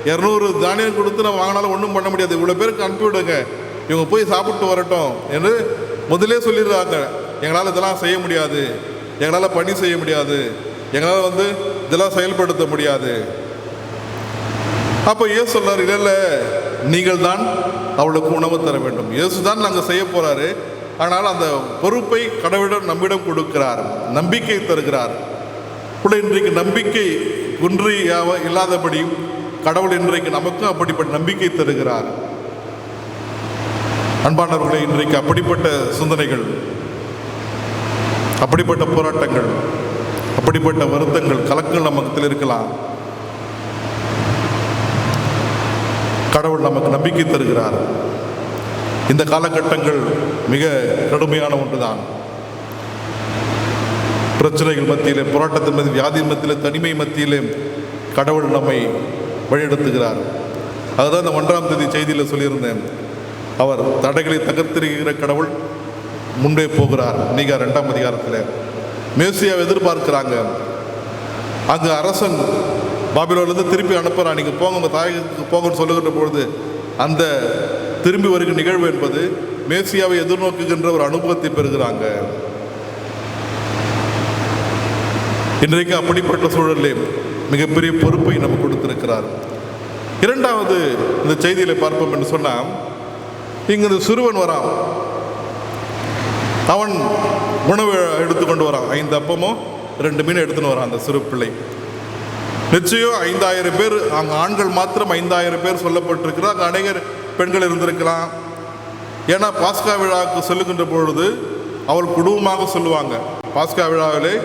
200 தானியம் கொடுத்து நம்ம வாங்கினாலும் ஒன்றும் பண்ண முடியாது, இவ்வளோ பேருக்கு அனுப்பி விடுங்க, இவங்க போய் சாப்பிட்டு வரட்டும் என்று முதலே சொல்லிடுறாங்க. எங்களால் இதெல்லாம் செய்ய முடியாது, எங்களால் பணி செய்ய முடியாது, எங்களால் வந்து இதெல்லாம் செயல்படுத்த முடியாது. அப்போ இயேசு சொல்றாரு, இல்லை, நீங்கள் தான் அவளுக்கு உணவு தர வேண்டும். இயேசு தான் நாங்கள் செய்ய போகிறாரு. ஆனால் அந்த பொறுப்பை கடவுளிடம் நம்மிடம் கொடுக்கிறார், நம்பிக்கை தருகிறார். கூட இன்றைக்கு நம்பிக்கை குன்றி இல்லாதபடி கடவுள் இன்றைக்கு நமக்கும் அப்படிப்பட்ட நம்பிக்கை தருகிறார். அன்பானவர்களே, இன்றைக்கு அப்படிப்பட்ட சிந்தனைகள், அப்படிப்பட்ட போராட்டங்கள், அப்படிப்பட்ட வருத்தங்கள், கலக்கங்கள் நமக்கு இருக்கலாம். கடவுள் நமக்கு நம்பிக்கை தருகிறார். இந்த காலகட்டங்கள் மிக கடுமையான ஒன்றுதான். பிரச்சனைகள் மத்தியிலே, போராட்டத்தின் மத்தியில், வியாதியின் மத்தியிலே, தனிமை மத்தியிலே கடவுள் நம்மை வழிநடத்துகிறார். அதுதான் இந்த 1ஆம் தேதி செய்தியில் சொல்லியிருந்தேன். அவர் தடைகளை தகர்த்திருக்கிற கடவுள் முன்பே போகிறார். நீங்க 2ஆம் அதிகாரத்தில் மேசியாவை எதிர்பார்க்கிறாங்க. அங்கு அரசன் பாபிலோனிலிருந்து திருப்பி அனுப்புகிறான். நீங்கள் போங்க, உங்கள் தாயகத்துக்கு போங்கன்னு சொல்லுகின்ற பொழுது அந்த திரும்பி வருகிற நிகழ்வு என்பது மேசியாவை எதிர்நோக்குகின்ற ஒரு அனுபவத்தை பெறுகிறாங்க. இன்றைக்கு அப்படிப்பட்ட சூழலே மிகப்பெரிய பொறுப்பை நமக்கு கொடுத்திருக்கிறார். இரண்டாவது இந்த செய்தியில பார்ப்போம் என்று சொன்னால், இங்கு சிறுவன் வரான். அவன் உணவு எடுத்துக்கொண்டு வரான். 5 அப்பமும் 2 மீன் எடுத்துன்னு வரான் அந்த சிறு பிள்ளை. நிச்சயம் 5000 பேர், அங்கே ஆண்கள் மாத்திரம் 5000 பேர் சொல்லப்பட்டிருக்கிறார். அங்கே அநேகர் பெண்கள் இருந்திருக்கலாம். ஏன்னா பாஸ்கா விழாவுக்கு சொல்லுகின்ற பொழுது அவள் குடும்பமாக சொல்லுவாங்க. பாஸ்கா விழாவிலே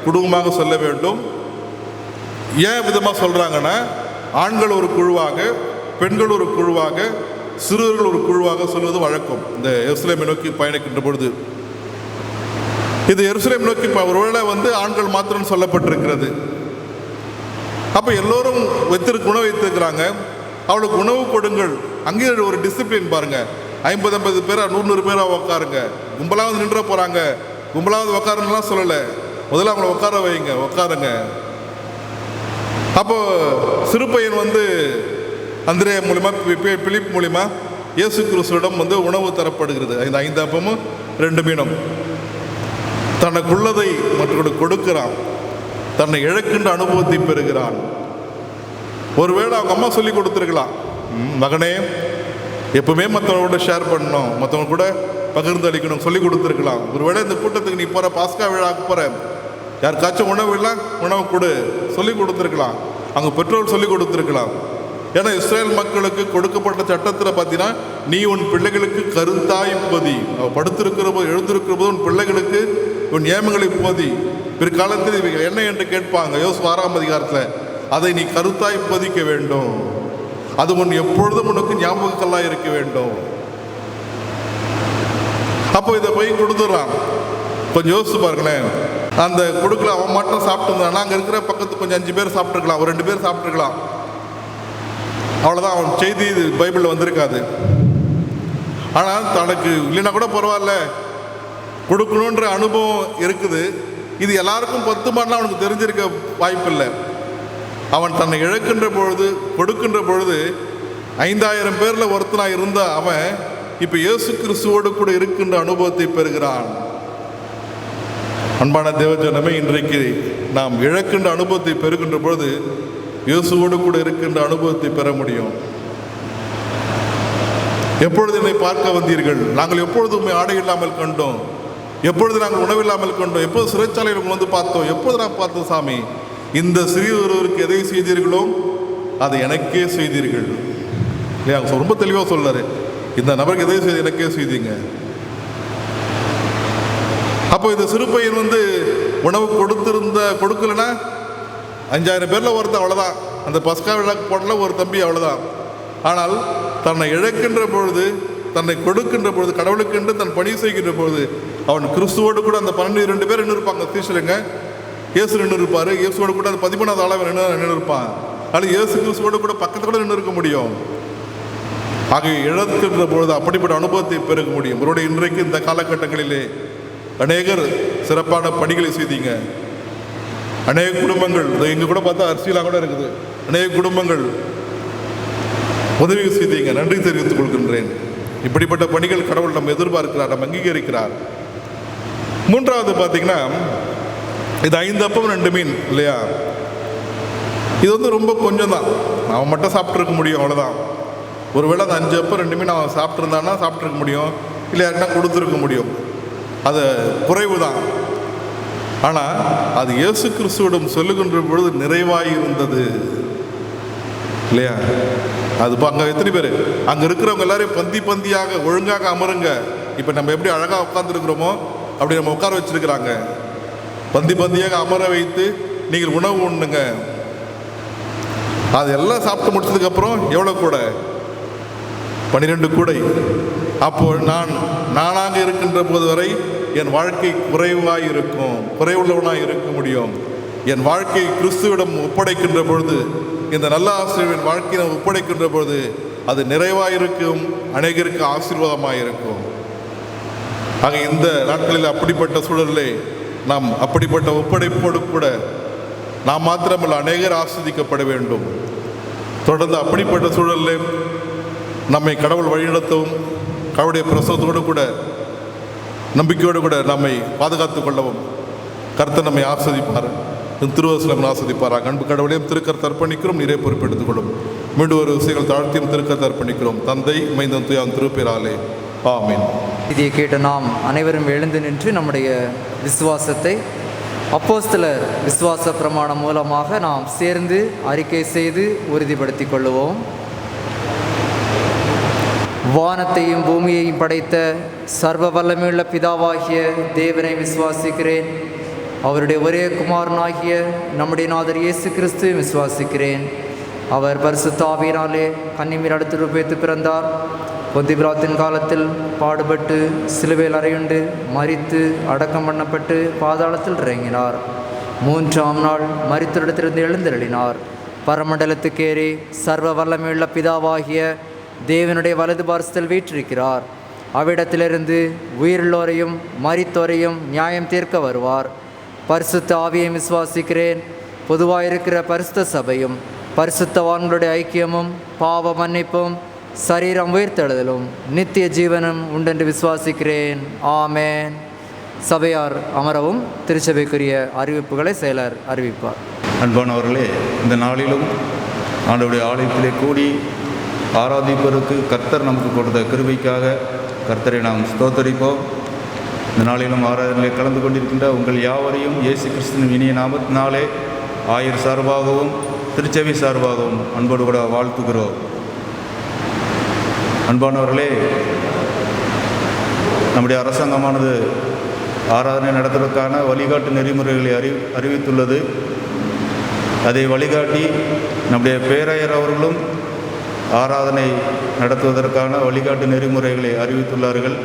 குடும்பமாக சொல்ல வேண்டும். ஏன் விதமாக சொல்கிறாங்கன்னா, ஆண்கள் ஒரு குழுவாக, பெண்கள் ஒரு குழுவாக, சிறுவர்கள் ஒரு குழுவாக சொல்வது வழக்கம். இந்த எருசலேமை நோக்கி பயணிக்கின்ற பொழுது இது எருசலேம் நோக்கி ஒருவேளை ஆண்கள் மாத்திரம் சொல்லப்பட்டிருக்கிறது. அப்போ எல்லோரும் உணவு வைத்திருக்கிறாங்க. அவளுக்கு உணவு கொடுங்கள். அங்கே ஒரு டிசிப்ளின் பாருங்க. 50-50 பேரா 100 பேராக உட்காருங்க. கும்பலாவது நின்ற போகிறாங்க, கும்பலாவது உட்காருங்கலாம் சொல்லலை. முதல்ல அவங்கள உட்கார வைங்க, உட்காருங்க. அப்போ சிறு பையன் அந்திரேயா மூலிமா, பிலிப் மூலிமா இயேசு கிறிஸ்துவிடம் உணவு தரப்படுகிறது. இந்த 5 அப்பமும் 2 மீனும். தனக்குள்ளதை மற்றவர்களுக்கு கொடுக்கிறான். தன்னை இழக்கின்ற அனுபவத்தை பெறுகிறான். ஒருவேளை அவங்க அம்மா சொல்லி கொடுத்துருக்கலாம், மகனே எப்பவுமே மற்றவங்களோட ஷேர் பண்ணணும், மற்றவங்க கூட பகிர்ந்து அளிக்கணும் சொல்லி கொடுத்துருக்கலாம். ஒருவேளை இந்த கூட்டத்துக்கு நீ போகிற, பாஸ்கா விழாவுக்கு போகிற, யாருக்காச்சும் உணவு இல்லை, உணவு கொடு சொல்லி கொடுத்துருக்கலாம். அங்கே பெற்றோர் சொல்லி கொடுத்துருக்கலாம். ஏன்னா இஸ்ரேல் மக்களுக்கு கொடுக்கப்பட்ட சட்டத்தில் பார்த்தீங்கன்னா, நீ உன் பிள்ளைகளுக்கு கருத்தாய் போதி, படுத்திருக்கிற போது எழுந்திருக்கிற போது உன் பிள்ளைகளுக்கு உன் நியமங்களை போதி, பிற்காலத்தில் இவை என்ன என்று கேட்பாங்க. யோசுவா 6ஆம் அதிகாரத்தில் அதை நீ கருத்தாய் போதிக்க வேண்டும். அது உன் எப்பொழுதும் உனக்கு ஞாபகங்களாக இருக்க வேண்டும். அப்போ இதை போய் கொடுத்துட்றான். கொஞ்சம் யோசிச்சு பாருங்களேன். அந்த கொடுக்கல, அவன் மட்டும் சாப்பிட்டு இருந்தானா, அங்கே இருக்கிற பக்கத்து கொஞ்சம் 5 பேர் சாப்பிட்ருக்கலாம், ஒரு 2 பேர் சாப்பிட்ருக்கலாம். அவ்வளோதான். அவன் செய்தி பைபிளில் வந்திருக்காது. ஆனால் தனக்கு இல்லைன்னா கூட பரவாயில்ல, கொடுக்கணுன்ற அனுபவம் இருக்குது. இது எல்லாருக்கும் 10 மாடலாம் அவனுக்கு தெரிஞ்சிருக்க வாய்ப்பில்லை. அவன் தன்னை இழக்கின்ற பொழுது, கொடுக்கின்ற பொழுது 5000 பேரில் ஒருத்தனாக இருந்த அவன் இப்போ இயேசு கிறிஸ்துவோடு கூட இருக்கின்ற அனுபவத்தை பெறுகிறான். அன்பான தேவஜனமே, இன்றைக்கு நாம் இழக்கின்ற அனுபவத்தை பெறுகின்ற பொழுது இயேசுவோடு கூட இருக்கின்ற அனுபவத்தை பெற முடியும். எப்பொழுது என்னை பார்க்க வந்தீர்கள்? நாங்கள் எப்பொழுது உண்மை ஆடை இல்லாமல் கண்டோம்? எப்பொழுது நாங்கள் உணவில்லாமல் கண்டோம்? எப்போது சிறைச்சாலையில் பார்த்தோம்? எப்போது நான் பார்த்தோம் சாமி? இந்த சிறியொருவருக்கு எதை செய்தீர்களோ அதை எனக்கே செய்தீர்கள். இல்லையா? ரொம்ப தெளிவாக சொல்றாரு, இந்த நபருக்கு எதை செய்து எனக்கே செய்தீங்க. அப்போ இந்த சிறு பையன் உணவு கொடுக்கலன்னா 5000 பேரில் ஒருத்தன், அவ்வளோதான். அந்த பஸ்கா விழாக்கு போடல ஒரு தம்பி, அவ்வளோதான். ஆனால் தன்னை இழக்கின்ற பொழுது, தன்னை கொடுக்கின்ற பொழுது, கடவுளுக்கென்று தன் பணி செய்கின்ற பொழுது அவன் கிறிஸ்துவோடு கூட அந்த 12 பேர் நின்று இருப்பாங்க. தீசலுங்க இயேசு நின்று இருப்பார். இயேசுவோடு கூட அந்த 13வது ஆளாக நின்று இருப்பான். ஆனால் இயேசு கிறிஸ்துவோடு கூட பக்கத்தில் கூட நின்று இருக்க முடியும். ஆக இழக்கின்ற பொழுது அப்படிப்பட்ட அனுபவத்தை பெருக முடியும். அவருடைய இன்றைக்கு இந்த காலகட்டங்களிலே அநேகர் சிறப்பான பணிகளை செய்தீங்க. அநேக குடும்பங்கள், இங்கே கூட பார்த்தா அரிசியெலாம் கூட இருக்குது, அநேக குடும்பங்கள் உதவி செய்தீங்க. நன்றி தெரிவித்துக் கொள்கின்றேன். இப்படிப்பட்ட பணிகள் கடவுள் நம்ம எதிர்பார்க்கிறார், நம்ம அங்கீகரிக்கிறார். மூன்றாவது பார்த்தீங்கன்னா, இது 5 அப்பம் 2 மீன் இல்லையா? இது ரொம்ப கொஞ்சம் தான், அவன் மட்டும் சாப்பிட்ருக்க முடியும், அவ்வளோதான். ஒருவேளை அந்த 5 அப்பம் 2 மீன் அவன் சாப்பிட்ருந்தான்னா சாப்பிட்ருக்க முடியும், இல்லை யாருன்னா கொடுத்துருக்க முடியும். அது குறைவு தான். ஆனால் அது இயேசு கிறிஸ்துவிடம் சொல்லுகின்ற பொழுது நிறைவாய் இருந்தது. இல்லையா? அது இப்போ அங்கே எத்தனை பேர் அங்கே இருக்கிறவங்க எல்லாரையும் பந்தி பந்தியாக ஒழுங்காக அமருங்க. இப்போ நம்ம எப்படி அழகாக உட்காந்துருக்குறோமோ அப்படி நம்ம உட்கார வச்சிருக்கிறாங்க. பந்தி பந்தியாக அமர வைத்து நீங்கள் உணவு உண்ணுங்க. அது எல்லாம் சாப்பிட்டு முடிச்சதுக்கப்புறம் எவ்வளோ கூட? 12 கூடை. அப்போ நானாக இருக்கின்ற போது வரை என் வாழ்க்கை குறைவாக இருக்கும், குறைவுள்ளவனாக இருக்க முடியும். என் வாழ்க்கை கிறிஸ்துவிடம் ஒப்படைக்கின்ற பொழுது, இந்த நல்ல ஆசிரியரின் வாழ்க்கையை ஒப்படைக்கின்ற பொழுது அது நிறைவாக இருக்கும், அநேகருக்கு ஆசீர்வாதமாக இருக்கும். ஆக இந்த நாட்களில் அப்படிப்பட்ட சூழலிலே நாம் அப்படிப்பட்ட ஒப்படைப்போடு கூட நாம் மாத்திரமல்ல அநேகர் ஆஸ்வதிக்கப்பட வேண்டும். தொடர்ந்து அப்படிப்பட்ட சூழலில் நம்மை கடவுள் வழிநடத்தவும், கடவுளுடைய பிரசவத்தோடு கூட நம்பிக்கையோடு கூட நம்மை பாதுகாத்துக் கொள்ளவும் கர்த்தர் நம்மை ஆஸ்வதிப்பார், திருவசனம் ஆஸ்வதிப்பாராக. அன்பு கடவுளையும் திருக்கரத்தை அர்ப்பணிக்கிறோம், நீரே பொறுப்பெடுத்துக் கொள்ளும். மீண்டும் ஒரு விஷயங்கள் தாழ்த்தியும் திருக்கரத்தை அர்ப்பணிக்கிறோம். தந்தை மைந்தன் தூயான் திருப்பேராலே ஆமீன். இதை கேட்ட நாம் அனைவரும் எழுந்து நின்று நம்முடைய விசுவாசத்தை அப்போஸ்தலர் விசுவாச பிரமாணம் மூலமாக நாம் சேர்ந்து அறிக்கை செய்து உறுதிப்படுத்திக் கொள்ளுவோம். வானத்தையும் பூமியையும் படைத்த சர்வ வல்லமையுள்ள பிதாவாகிய தேவனை விசுவாசிக்கிறேன். அவருடைய ஒரே குமாரனாகிய நம்முடைய நாதர் இயேசு கிறிஸ்துவை விசுவாசிக்கிறேன். அவர் பரிசுத்த ஆவியினாலே கன்னிமரியாள் அடுத்து பிறந்தார். பொந்திபிராத்தின் காலத்தில் பாடுபட்டு சிலுவையில் அறையுண்டு மரித்து அடக்கம் பண்ணப்பட்டு பாதாளத்தில் இறங்கினார். 3ஆம் நாள் மரித்தோரிடத்திலிருந்து எழுந்தருளினார். பரமண்டலத்துக்கேறி சர்வ வல்லமையுள்ள பிதாவாகிய தேவனுடைய வலது பார்சத்தில் வீற்றிருக்கிறார். அவ்விடத்திலிருந்து உயிருள்ளோரையும் மரித்தோரையும் நியாயம் தீர்க்க வருவார். பரிசுத்த ஆவியை விசுவாசிக்கிறேன். பொதுவாயிருக்கிற பரிசுத்த சபையும் பரிசுத்தவான்களுடைய ஐக்கியமும் பாவ மன்னிப்பும் சரீரம் உயிர்த்தெழுதலும் நித்திய ஜீவனும் உண்டென்று விசுவாசிக்கிறேன். ஆமேன். சபையார் அமரவும். திருச்சபைக்குரிய அறிவிப்புகளை செயலர் அறிவிப்பார். அன்பானவர்களே, இந்த நாளிலும் ஆண்டவருடைய ஆலயத்திலே கூடி ஆராதிப்பதற்கு கர்த்தர் நமக்கு கொடுத்த கிருபைக்காக கர்த்தரை நாம் ஸ்தோத்தரிப்போம். இந்த நாளிலும் ஆராதனையிலே கலந்து கொண்டிருக்கின்ற உங்கள் யாவரையும் இயேசு கிறிஸ்துவின் இனிய நாமத்தினாலே ஆயர் சார்பாகவும் திருச்சபை சார்பாகவும் அன்போடு கூட வாழ்த்துகிறோம். அன்பானவர்களே, நம்முடைய அரசாங்கமானது ஆராதனை நடத்துவதற்கான வழிகாட்டு நெறிமுறைகளை அறிவித்துள்ளது. அதை வழிகாட்டி நம்முடைய பேராயர் அவர்களும் ஆராதனை நடத்துவதற்கான வழிகாட்டு நெறிமுறைகளை அறிவித்துள்ளார்கள்.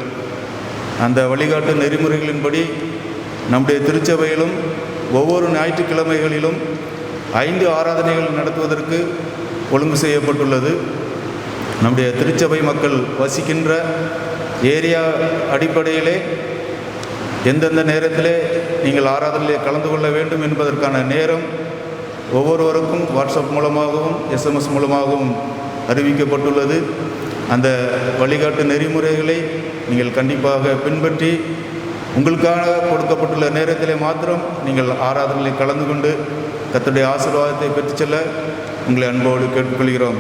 அந்த வழிகாட்டு நெறிமுறைகளின்படி நம்முடைய திருச்சபையிலும் ஒவ்வொரு ஞாயிற்றுக்கிழமைகளிலும் 5 ஆராதனைகள் நடத்துவதற்கு ஒழுங்கு செய்யப்பட்டுள்ளது. நம்முடைய திருச்சபை மக்கள் வசிக்கின்ற ஏரியா அடிப்படையிலே எந்தெந்த நேரத்திலே நீங்கள் ஆராதனையிலே கலந்து கொள்ள வேண்டும் என்பதற்கான நேரம் ஒவ்வொருவருக்கும் வாட்ஸ்அப் மூலமாகவும் SMS மூலமாகவும் அறிவிக்கப்பட்டுள்ளது. அந்த வழிகாட்டு நெறிமுறைகளை நீங்கள் கண்டிப்பாக பின்பற்றி உங்களுக்காக கொடுக்கப்பட்டுள்ள நேரத்திலே மாத்திரம் நீங்கள் ஆராதனையில் கலந்து கொண்டு கர்த்தருடைய ஆசீர்வாதத்தை பெற்றுச் செல்ல உங்களை அன்போடு கேட்டுக்கொள்கிறோம்.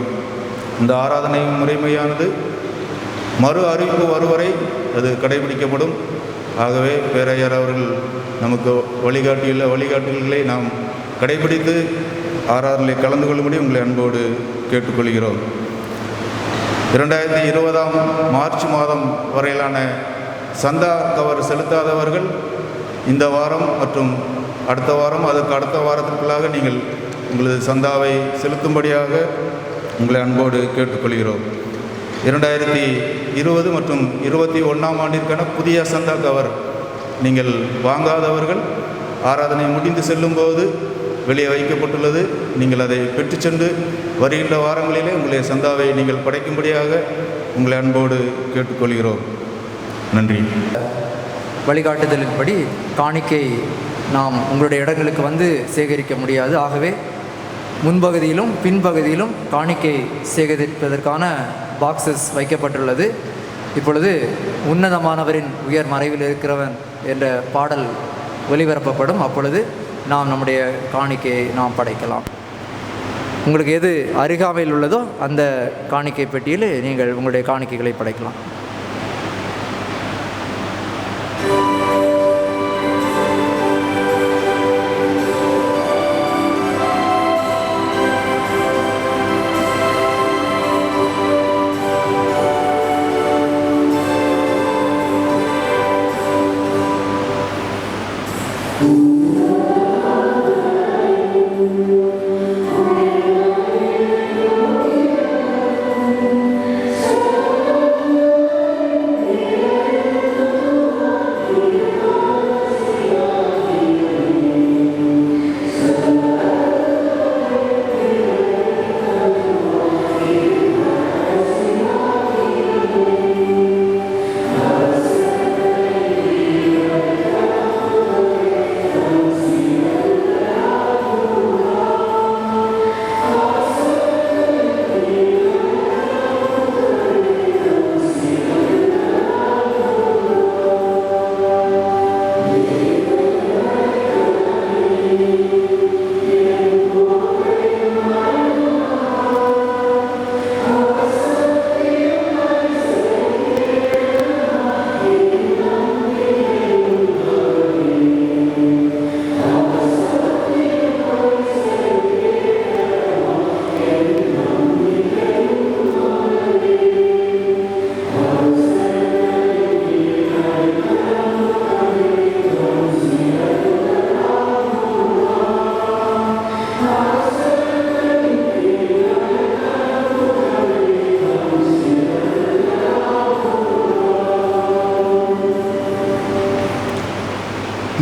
இந்த ஆராதனை முறைமையானது மறு அறிவிப்பு வருவரை அது கடைபிடிக்கப்படும். ஆகவே பேராயர் அவர்கள் நமக்கு வழிகாட்டியுள்ள வழிகாட்டுதல்களை நாம் கடைபிடித்து ஆராதனையில் கலந்து கொள்ளும்படி உங்களை அன்போடு கேட்டுக்கொள்கிறோம். 2020 மார்ச் மாதம் வரையிலான சந்தா கவர் செலுத்தாதவர்கள் இந்த வாரம் மற்றும் அடுத்த வாரம் அதற்கு அடுத்த வாரத்திற்குள்ளாக நீங்கள் உங்களது சந்தாவை செலுத்தும்படியாக உங்களை அன்போடு கேட்டுக்கொள்கிறோம். 2020 மற்றும் 2021 ஆண்டிற்கான புதிய சந்தா கவர் நீங்கள் வாங்காதவர்கள் ஆராதனை முடிந்து செல்லும்போது வெளியே வைக்கப்பட்டுள்ளது. நீங்கள் அதை பெற்று சென்று வருகின்ற வாரங்களிலே உங்களுடைய சந்தாவை நீங்கள் படைக்கும்படியாக உங்களை அன்போடு கேட்டுக்கொள்கிறோம். நன்றி. வழிகாட்டுதலின்படி காணிக்கை நாம் உங்களுடைய இடங்களுக்கு வந்து சேகரிக்க முடியாது. ஆகவே முன்பகுதியிலும் பின்பகுதியிலும் காணிக்கை சேகரிப்பதற்கான பாக்ஸஸ் வைக்கப்பட்டுள்ளது. இப்பொழுது உன்னதமானவரின் உயர் மறைவில் இருக்கிறவன் என்ற பாடல் ஒலிபரப்பப்படும். அப்பொழுது நாம் நம்முடைய காணிக்கையை நாம் படைக்கலாம். உங்களுக்கு எது அருகாமையில் உள்ளதோ அந்த காணிக்கை பெட்டியில் நீங்கள் உங்களுடைய காணிக்கைகளை படைக்கலாம்.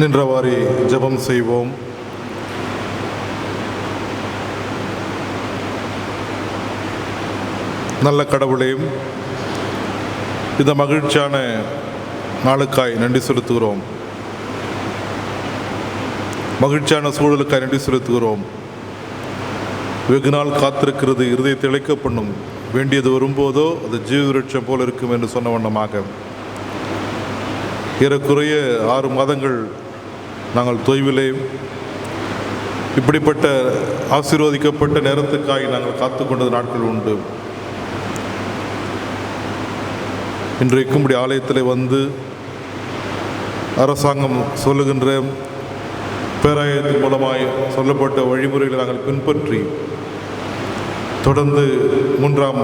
நின்றவாறே ஜெபம் செய்வோம். நல்ல கடவுளே, இந்த மகிழ்ச்சியான நாளுக்காய் நன்றி செலுத்துகிறோம். மகிழ்ச்சியான சூழலுக்காய் நன்றி செலுத்துகிறோம். வெகு நாள் காத்திருக்கிறது இருதயத்தை இழைக்க பண்ணும், வேண்டியது வரும்போதோ அது ஜீவ விருட்சம் போல இருக்கும் என்று சொன்ன வண்ணமாக ஏறக்குறைய 6 மாதங்கள் நாங்கள் தொய்விலே இப்படிப்பட்ட ஆசீர்வதிக்கப்பட்ட நேரத்துக்காய் நாங்கள் காத்து கொண்டது நாட்கள் உண்டு. இன்றைக்கும் இப்படி ஆலயத்தில் வந்து அரசாங்கம் சொல்லுகின்ற பேராயத்தின் மூலமாய் சொல்லப்பட்ட வழிமுறைகளை நாங்கள் பின்பற்றி தொடர்ந்து 3ஆம்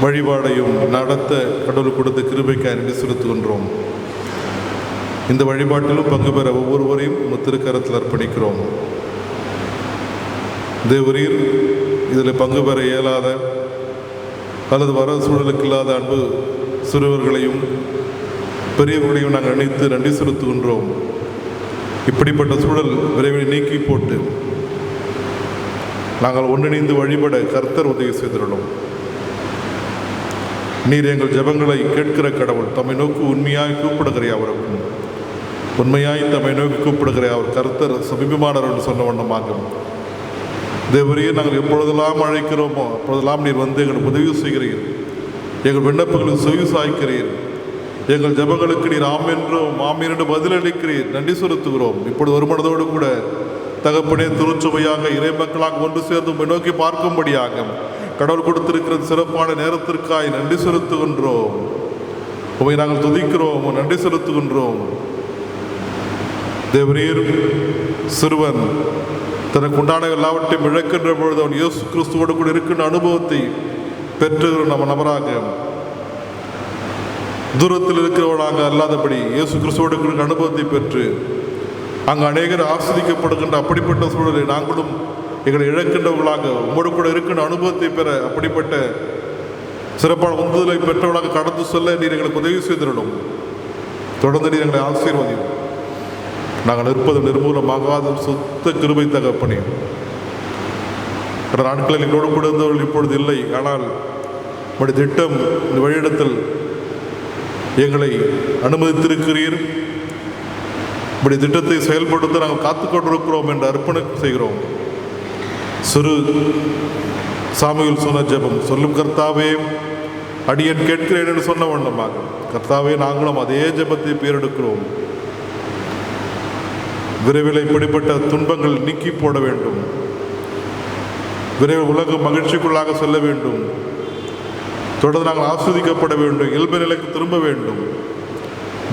வழிபாடையும் நடத்த கடவுள் கொடுத்த கிருபைக்காய் நன்றி செலுத்துகின்றோம். இந்த வழிபாட்டிலும் பங்கு பெற ஒவ்வொருவரையும் திருக்கரத்தில் அர்ப்பணிக்கிறோம். தேவரீர் இதில் பங்கு பெற இயலாத அல்லது வர சூழலுக்கு இல்லாத அன்பு சிறுவர்களையும் பெரியவர்களையும் நாங்கள் நினைத்து நன்றி செலுத்துகின்றோம். இப்படிப்பட்ட சூழல் விரைவில் நீக்கி போட்டு நாங்கள் ஒன்றிணைந்து வழிபட கர்த்தர் உதவி செய்திருந்தோம். நீர் எங்கள் ஜெபங்களை கேட்கிற கடவுள், தம்மை நோக்கி உண்மையாய் கூப்பிடுகிற அவருக்கும் உண்மையாய் தம்மை நோக்கி கூப்பிடுகிற அவர் கர்த்தர் சமீபமானவர் என்று சொன்ன வண்ணமாகும். தேவரையே நாங்கள் எப்பொழுதெல்லாம் அழைக்கிறோமோ அப்பொழுதெல்லாம் நீர் வந்து எங்களுக்கு உதவி செய்கிறீர், எங்கள் விண்ணப்பங்களுக்கு செவி சாய்க்கிறீர், எங்கள் ஜெபங்களுக்கு நீர் ஆம் என்றும் ஆமீன் என்று பதிலளிக்கிறீர். நன்றி செலுத்துகிறோம். இப்பொழுது ஒரு மனதோடு கூட தகப்பனே திருச்சபையாக இறை மக்களாக ஒன்று சேர்ந்து நோக்கி பார்க்கும்படியாக கடவுள் கொடுத்திருக்கிற சிறப்பான நேரத்திற்காய் நன்றி செலுத்துகின்றோம். உமை நாங்கள் துதிக்கிறோம், நன்றி செலுத்துகின்றோம். தேவரீர் சிறுவன் தனக்கு உண்டான எல்லாவற்றையும் இழக்கின்ற பொழுது அவன் இயேசு கிறிஸ்துவோடு கூட இருக்கின்ற அனுபவத்தை பெற்று நம்ம நபராக தூரத்தில் இருக்கிறவனாக அல்லாதபடி இயேசு கிறிஸ்துவோடு இருக்கிற அனுபவத்தை பெற்று அங்கு அநேகர் ஆஸ்வதிக்கப்படுகின்ற அப்படிப்பட்ட சூழலை நாங்களும் எங்களை இழக்கின்றவர்களாக உம்மோடு கூட இருக்கின்ற அனுபவத்தை பெற அப்படிப்பட்ட சிறப்பான உந்துதலை பெற்றவர்களாக கடந்து செல்ல நீர் எங்களுக்கு உதவி செய்திடணும். தொடர்ந்து நீர் எங்களை ஆசீர்வதியும். நாங்கள் நிற்பது நிர்மூலமாகாத சுத்த கிருபை தகப்பனே. கடந்த நாட்களில் எங்களோடு கூட இருந்தவர்கள் இப்பொழுது இல்லை, ஆனால் உங்களுடைய திட்டம் இந்த வழியிடத்தில் எங்களை அனுமதித்திருக்கிறீர். இப்படி திட்டத்தை செயல்படுத்த நாங்கள் காத்துக்கொண்டிருக்கிறோம் என்று அர்ப்பணம் செய்கிறோம். சிறு சாமியில் சொன்ன ஜெபம், சொல்லும் கர்த்தாவே அடியேன் கேட்கிறேன் என்று சொன்ன வண்ணமாக கர்த்தாவே நாங்களும் அதே ஜெபத்தை பேரெடுக்கிறோம். விரைவில் இப்படிப்பட்ட துன்பங்கள் நீக்கி போட வேண்டும். விரைவில் உலகம் மகிழ்ச்சிக்குள்ளாக செல்ல வேண்டும். தொடர்ந்து நாங்கள் ஆஸ்வதிக்கப்பட வேண்டும். இயல்பு நிலைக்கு திரும்ப வேண்டும்.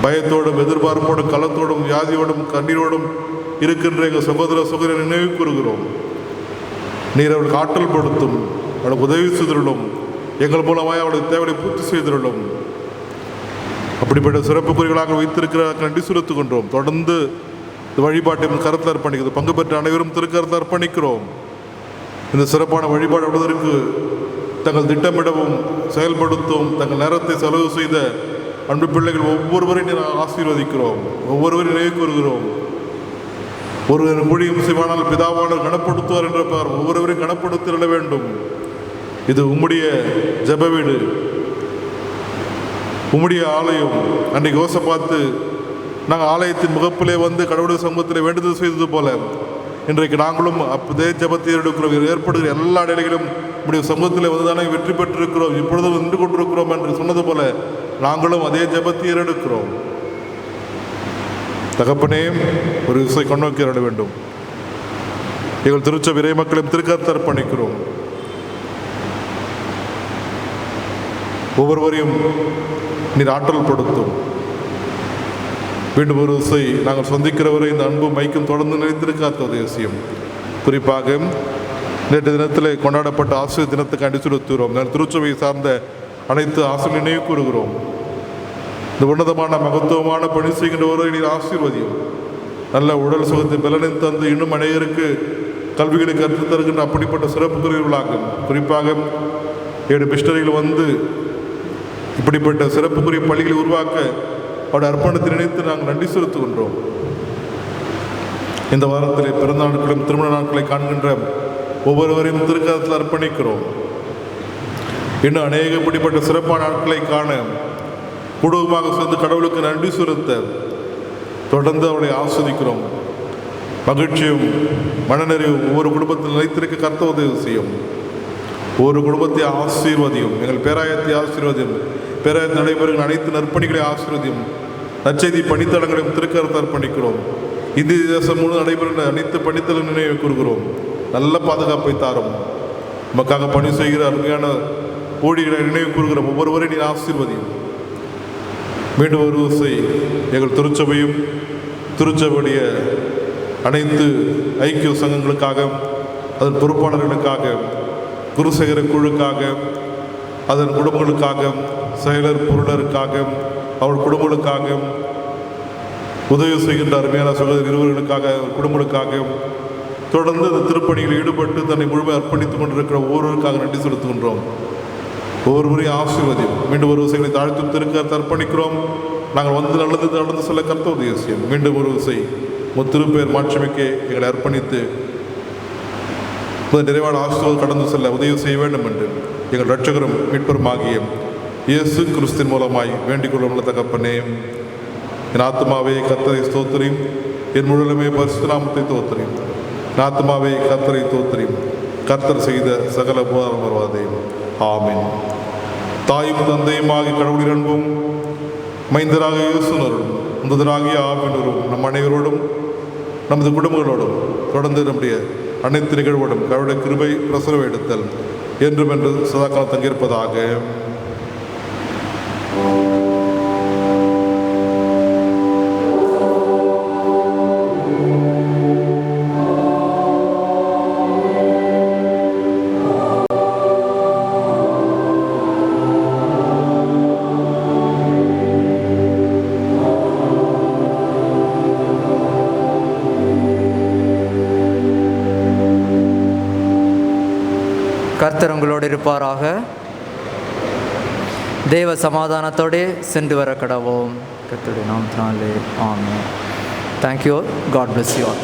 பயத்தோடும் எதிர்பார்ப்போடும் களத்தோடும் வியாதியோடும் கண்ணீரோடும் இருக்கின்ற எங்கள் சகோதர சகோதரரை நினைவு கூறுகிறோம். நீர் அவர்களுக்கு ஆற்றல் படுத்தும், அவளுக்கு உதவி செய்திருளும், எங்கள் மூலமாக அவளுடைய தேவையை பூர்த்தி செய்திருளும். அப்படிப்பட்ட சிறப்பு குறிகளாக வைத்திருக்கிற நன்றி செலுத்துகின்றோம். தொடர்ந்து இந்த வழிபாட்டை கருத்தில் அர்ப்பணிக்கிறது பங்கு பெற்ற அனைவரும் திருக்கருத்தில் அர்ப்பணிக்கிறோம். இந்த சிறப்பான வழிபாடு அடைவதற்கு தங்கள் திட்டமிடவும் செயல்படுத்தவும் தங்கள் நேரத்தை செலவு செய்த அன்பு பிள்ளைகள் ஒவ்வொருவரையும் ஆசீர்வதிக்கிறோம், ஒவ்வொருவரையும் நினைவு கூறுகிறோம். ஒருவர் மொழியும் செய்வானால் பிதாவாளர் கனப்படுத்துவார் என்ற பெயர் ஒவ்வொருவரையும் கனப்படுத்திட வேண்டும். இது உம்முடைய ஜெப வீடு, உம்முடைய ஆலயம். அன்றைக்கு யோசபாத்து நாங்கள் ஆலயத்தின் முகப்பிலே வந்து கடவுளுடைய சமூகத்தில் வேண்டுதல் செய்தது போல இன்றைக்கு நாங்களும் அப்பதே ஜபத்தை எடுக்கிறோம். ஏற்படுகிற எல்லா நிலைகளிலும் நம்முடைய சமூகத்தில் வந்து தானே வெற்றி பெற்றிருக்கிறோம், இப்பொழுதும் நின்று கொண்டிருக்கிறோம் என்று சொன்னது போல நாங்களும் அதே ஜபத்தை எடுக்கிறோம். தகப்பனே, ஒரு விசை கண்ணோக்கி அருள வேண்டும். எங்கள் திருச்சபை இறை மக்களையும் திருக்கருத்தில் அர்ப்பணிக்கிறோம். ஒவ்வொருவரையும் நீர் ஆற்றல் படுத்தும். மீண்டும் ஒரு விசை நாங்கள் சந்திக்கிறவரை இந்த அன்பும் மைக்கும் தொடர்ந்து நினைத்திருக்காத தேசியம். குறிப்பாக நேற்று தினத்தில் கொண்டாடப்பட்ட ஆசிரியர் தினத்துக்கு அடி செலுத்துகிறோம். நான் திருச்சபையை சார்ந்த அனைத்து ஆசிரியர் நினைவு கூறுகிறோம். இந்த உன்னதமான மகத்துவமான பணி செய்கின்றவரை நீர் ஆசீர்வதியும். நல்ல உடல் சுகத்தை பலனின் தந்து இன்னும் அநேகருக்கு கல்விகளை கற்றுத் தருகின்ற அப்படிப்பட்ட சிறப்பு குறிவுகளாகும். குறிப்பாக 7 மிஷனரிகள் வந்து இப்படிப்பட்ட சிறப்புக்குரிய பள்ளிகளை உருவாக்க அவருடைய அர்ப்பணத்தை நினைத்து நாங்கள் நன்றி செலுத்துகின்றோம். இந்த வாரத்தில் பிறந்த நாட்களும் திருமண நாட்களை காண்கின்ற ஒவ்வொருவரையும் திருக்கரத்தில் அர்ப்பணிக்கிறோம். இன்னும் அநேக இப்படிப்பட்ட சிறப்பான நாட்களை காண குடும்பமாக சேர்ந்து கடவுளுக்கு நன்றி செலுத்த தொடர்ந்து அவளை ஆஸ்வதிக்கிறோம். மகிழ்ச்சியும் மனநிறைவும் ஒவ்வொரு குடும்பத்தில் நிலைத்திருக்க கர்த்தர் உதவி செய்யும். ஒரு குடும்பத்தை ஆசீர்வதியும். எங்கள் பேராயத்தை ஆசீர்வதியும். பேராயத்தில் நடைபெறுகிற அனைத்து நற்பணிகளை ஆசீர்வதியும். நற்செய்தி பணித்தளங்களையும் திருக்கரத்தில் அர்ப்பணிக்கிறோம். இந்திய தேசம் முழு நடைபெறுகிற அனைத்து பணித்தளம் நினைவு கூறுகிறோம். நல்ல பாதுகாப்பை தாரும். நமக்காக பணி செய்கிற அருமையான ஊழியர்களை நினைவு கூறுகிற ஒவ்வொருவரையும் நீ ஆசீர்வதியும். மீண்டும் ஒரு விசை எங்கள் திருச்சபையும் திருச்சபையுடைய அனைத்து ஐக்கிய சங்கங்களுக்காக, அதன் பொறுப்பாளர்களுக்காக, குருசேகர குழுக்காக, அதன் குடும்பங்களுக்காக, செயலர் பொருளருக்காக, அவள் குடும்பங்களுக்காக, உதவி செய்கின்ற அருமையான சகோதரர் இருவர்களுக்காக, குடும்பங்களுக்காக தொடர்ந்து இந்த திருப்பணியில் ஈடுபட்டு தன்னை முழுமை அர்ப்பணித்துக் கொண்டிருக்கிற ஒவ்வொருவருக்காக நன்றி செலுத்துகின்றோம். ஒவ்வொருவரையும் ஆசீர்வதியும். மீண்டும் ஒரு விசைகளை தாழ்த்தும் திருக்கரத்தை அர்ப்பணிக்கிறோம். நாங்கள் வந்து நல்லது நடந்து சொல்ல கர்த்தர் உதவி செய்யும். மீண்டும் ஒரு விசை திருப்பெயர் மாட்சிமைக்கு எங்களை அர்ப்பணித்து நிறைவான ஆசீர்வாதம் கடந்து செல்ல உதவி செய்ய வேண்டும் என்று எங்கள் இரட்சகரும் மீட்பருமாகிய இயேசு கிறிஸ்துவின் மூலமாய் வேண்டிக் கொள்ள தகப்பனே. என் ஆத்மாவே கர்த்தரை ஸ்தோத்திரியும், என் முழுமே பரிசுத்த நாமத்தை தோத்திரியும். என் ஆத்மாவே கர்த்தரை தோத்திரியும், கர்த்தர் செய்த சகல உபகாரம் வருவாதே. ஆமென். தாயும் தந்தையுமாகிய கடவுளின் அன்பும் மைந்தராக இயேசுனரும் முதலாகிய ஆவினரும் நம் அனைவரோடும் நமது குடும்பங்களோடும் தொடர்ந்து நம்முடைய அனைத்து நிகழ்வோடும் கடவுளுடைய கிருபை பிரசரவை எடுத்தல் என்றும் என்று சதாக்காலம் தங்கியிருப்பதாக. கர்த்தர் உங்களோடு இருப்பாராக. தேவ சமாதானத்தோடு சென்று வர கடவோம். கர்த்தருடைய நாமத்தினாலே ஆமென். Thank you. God bless you all.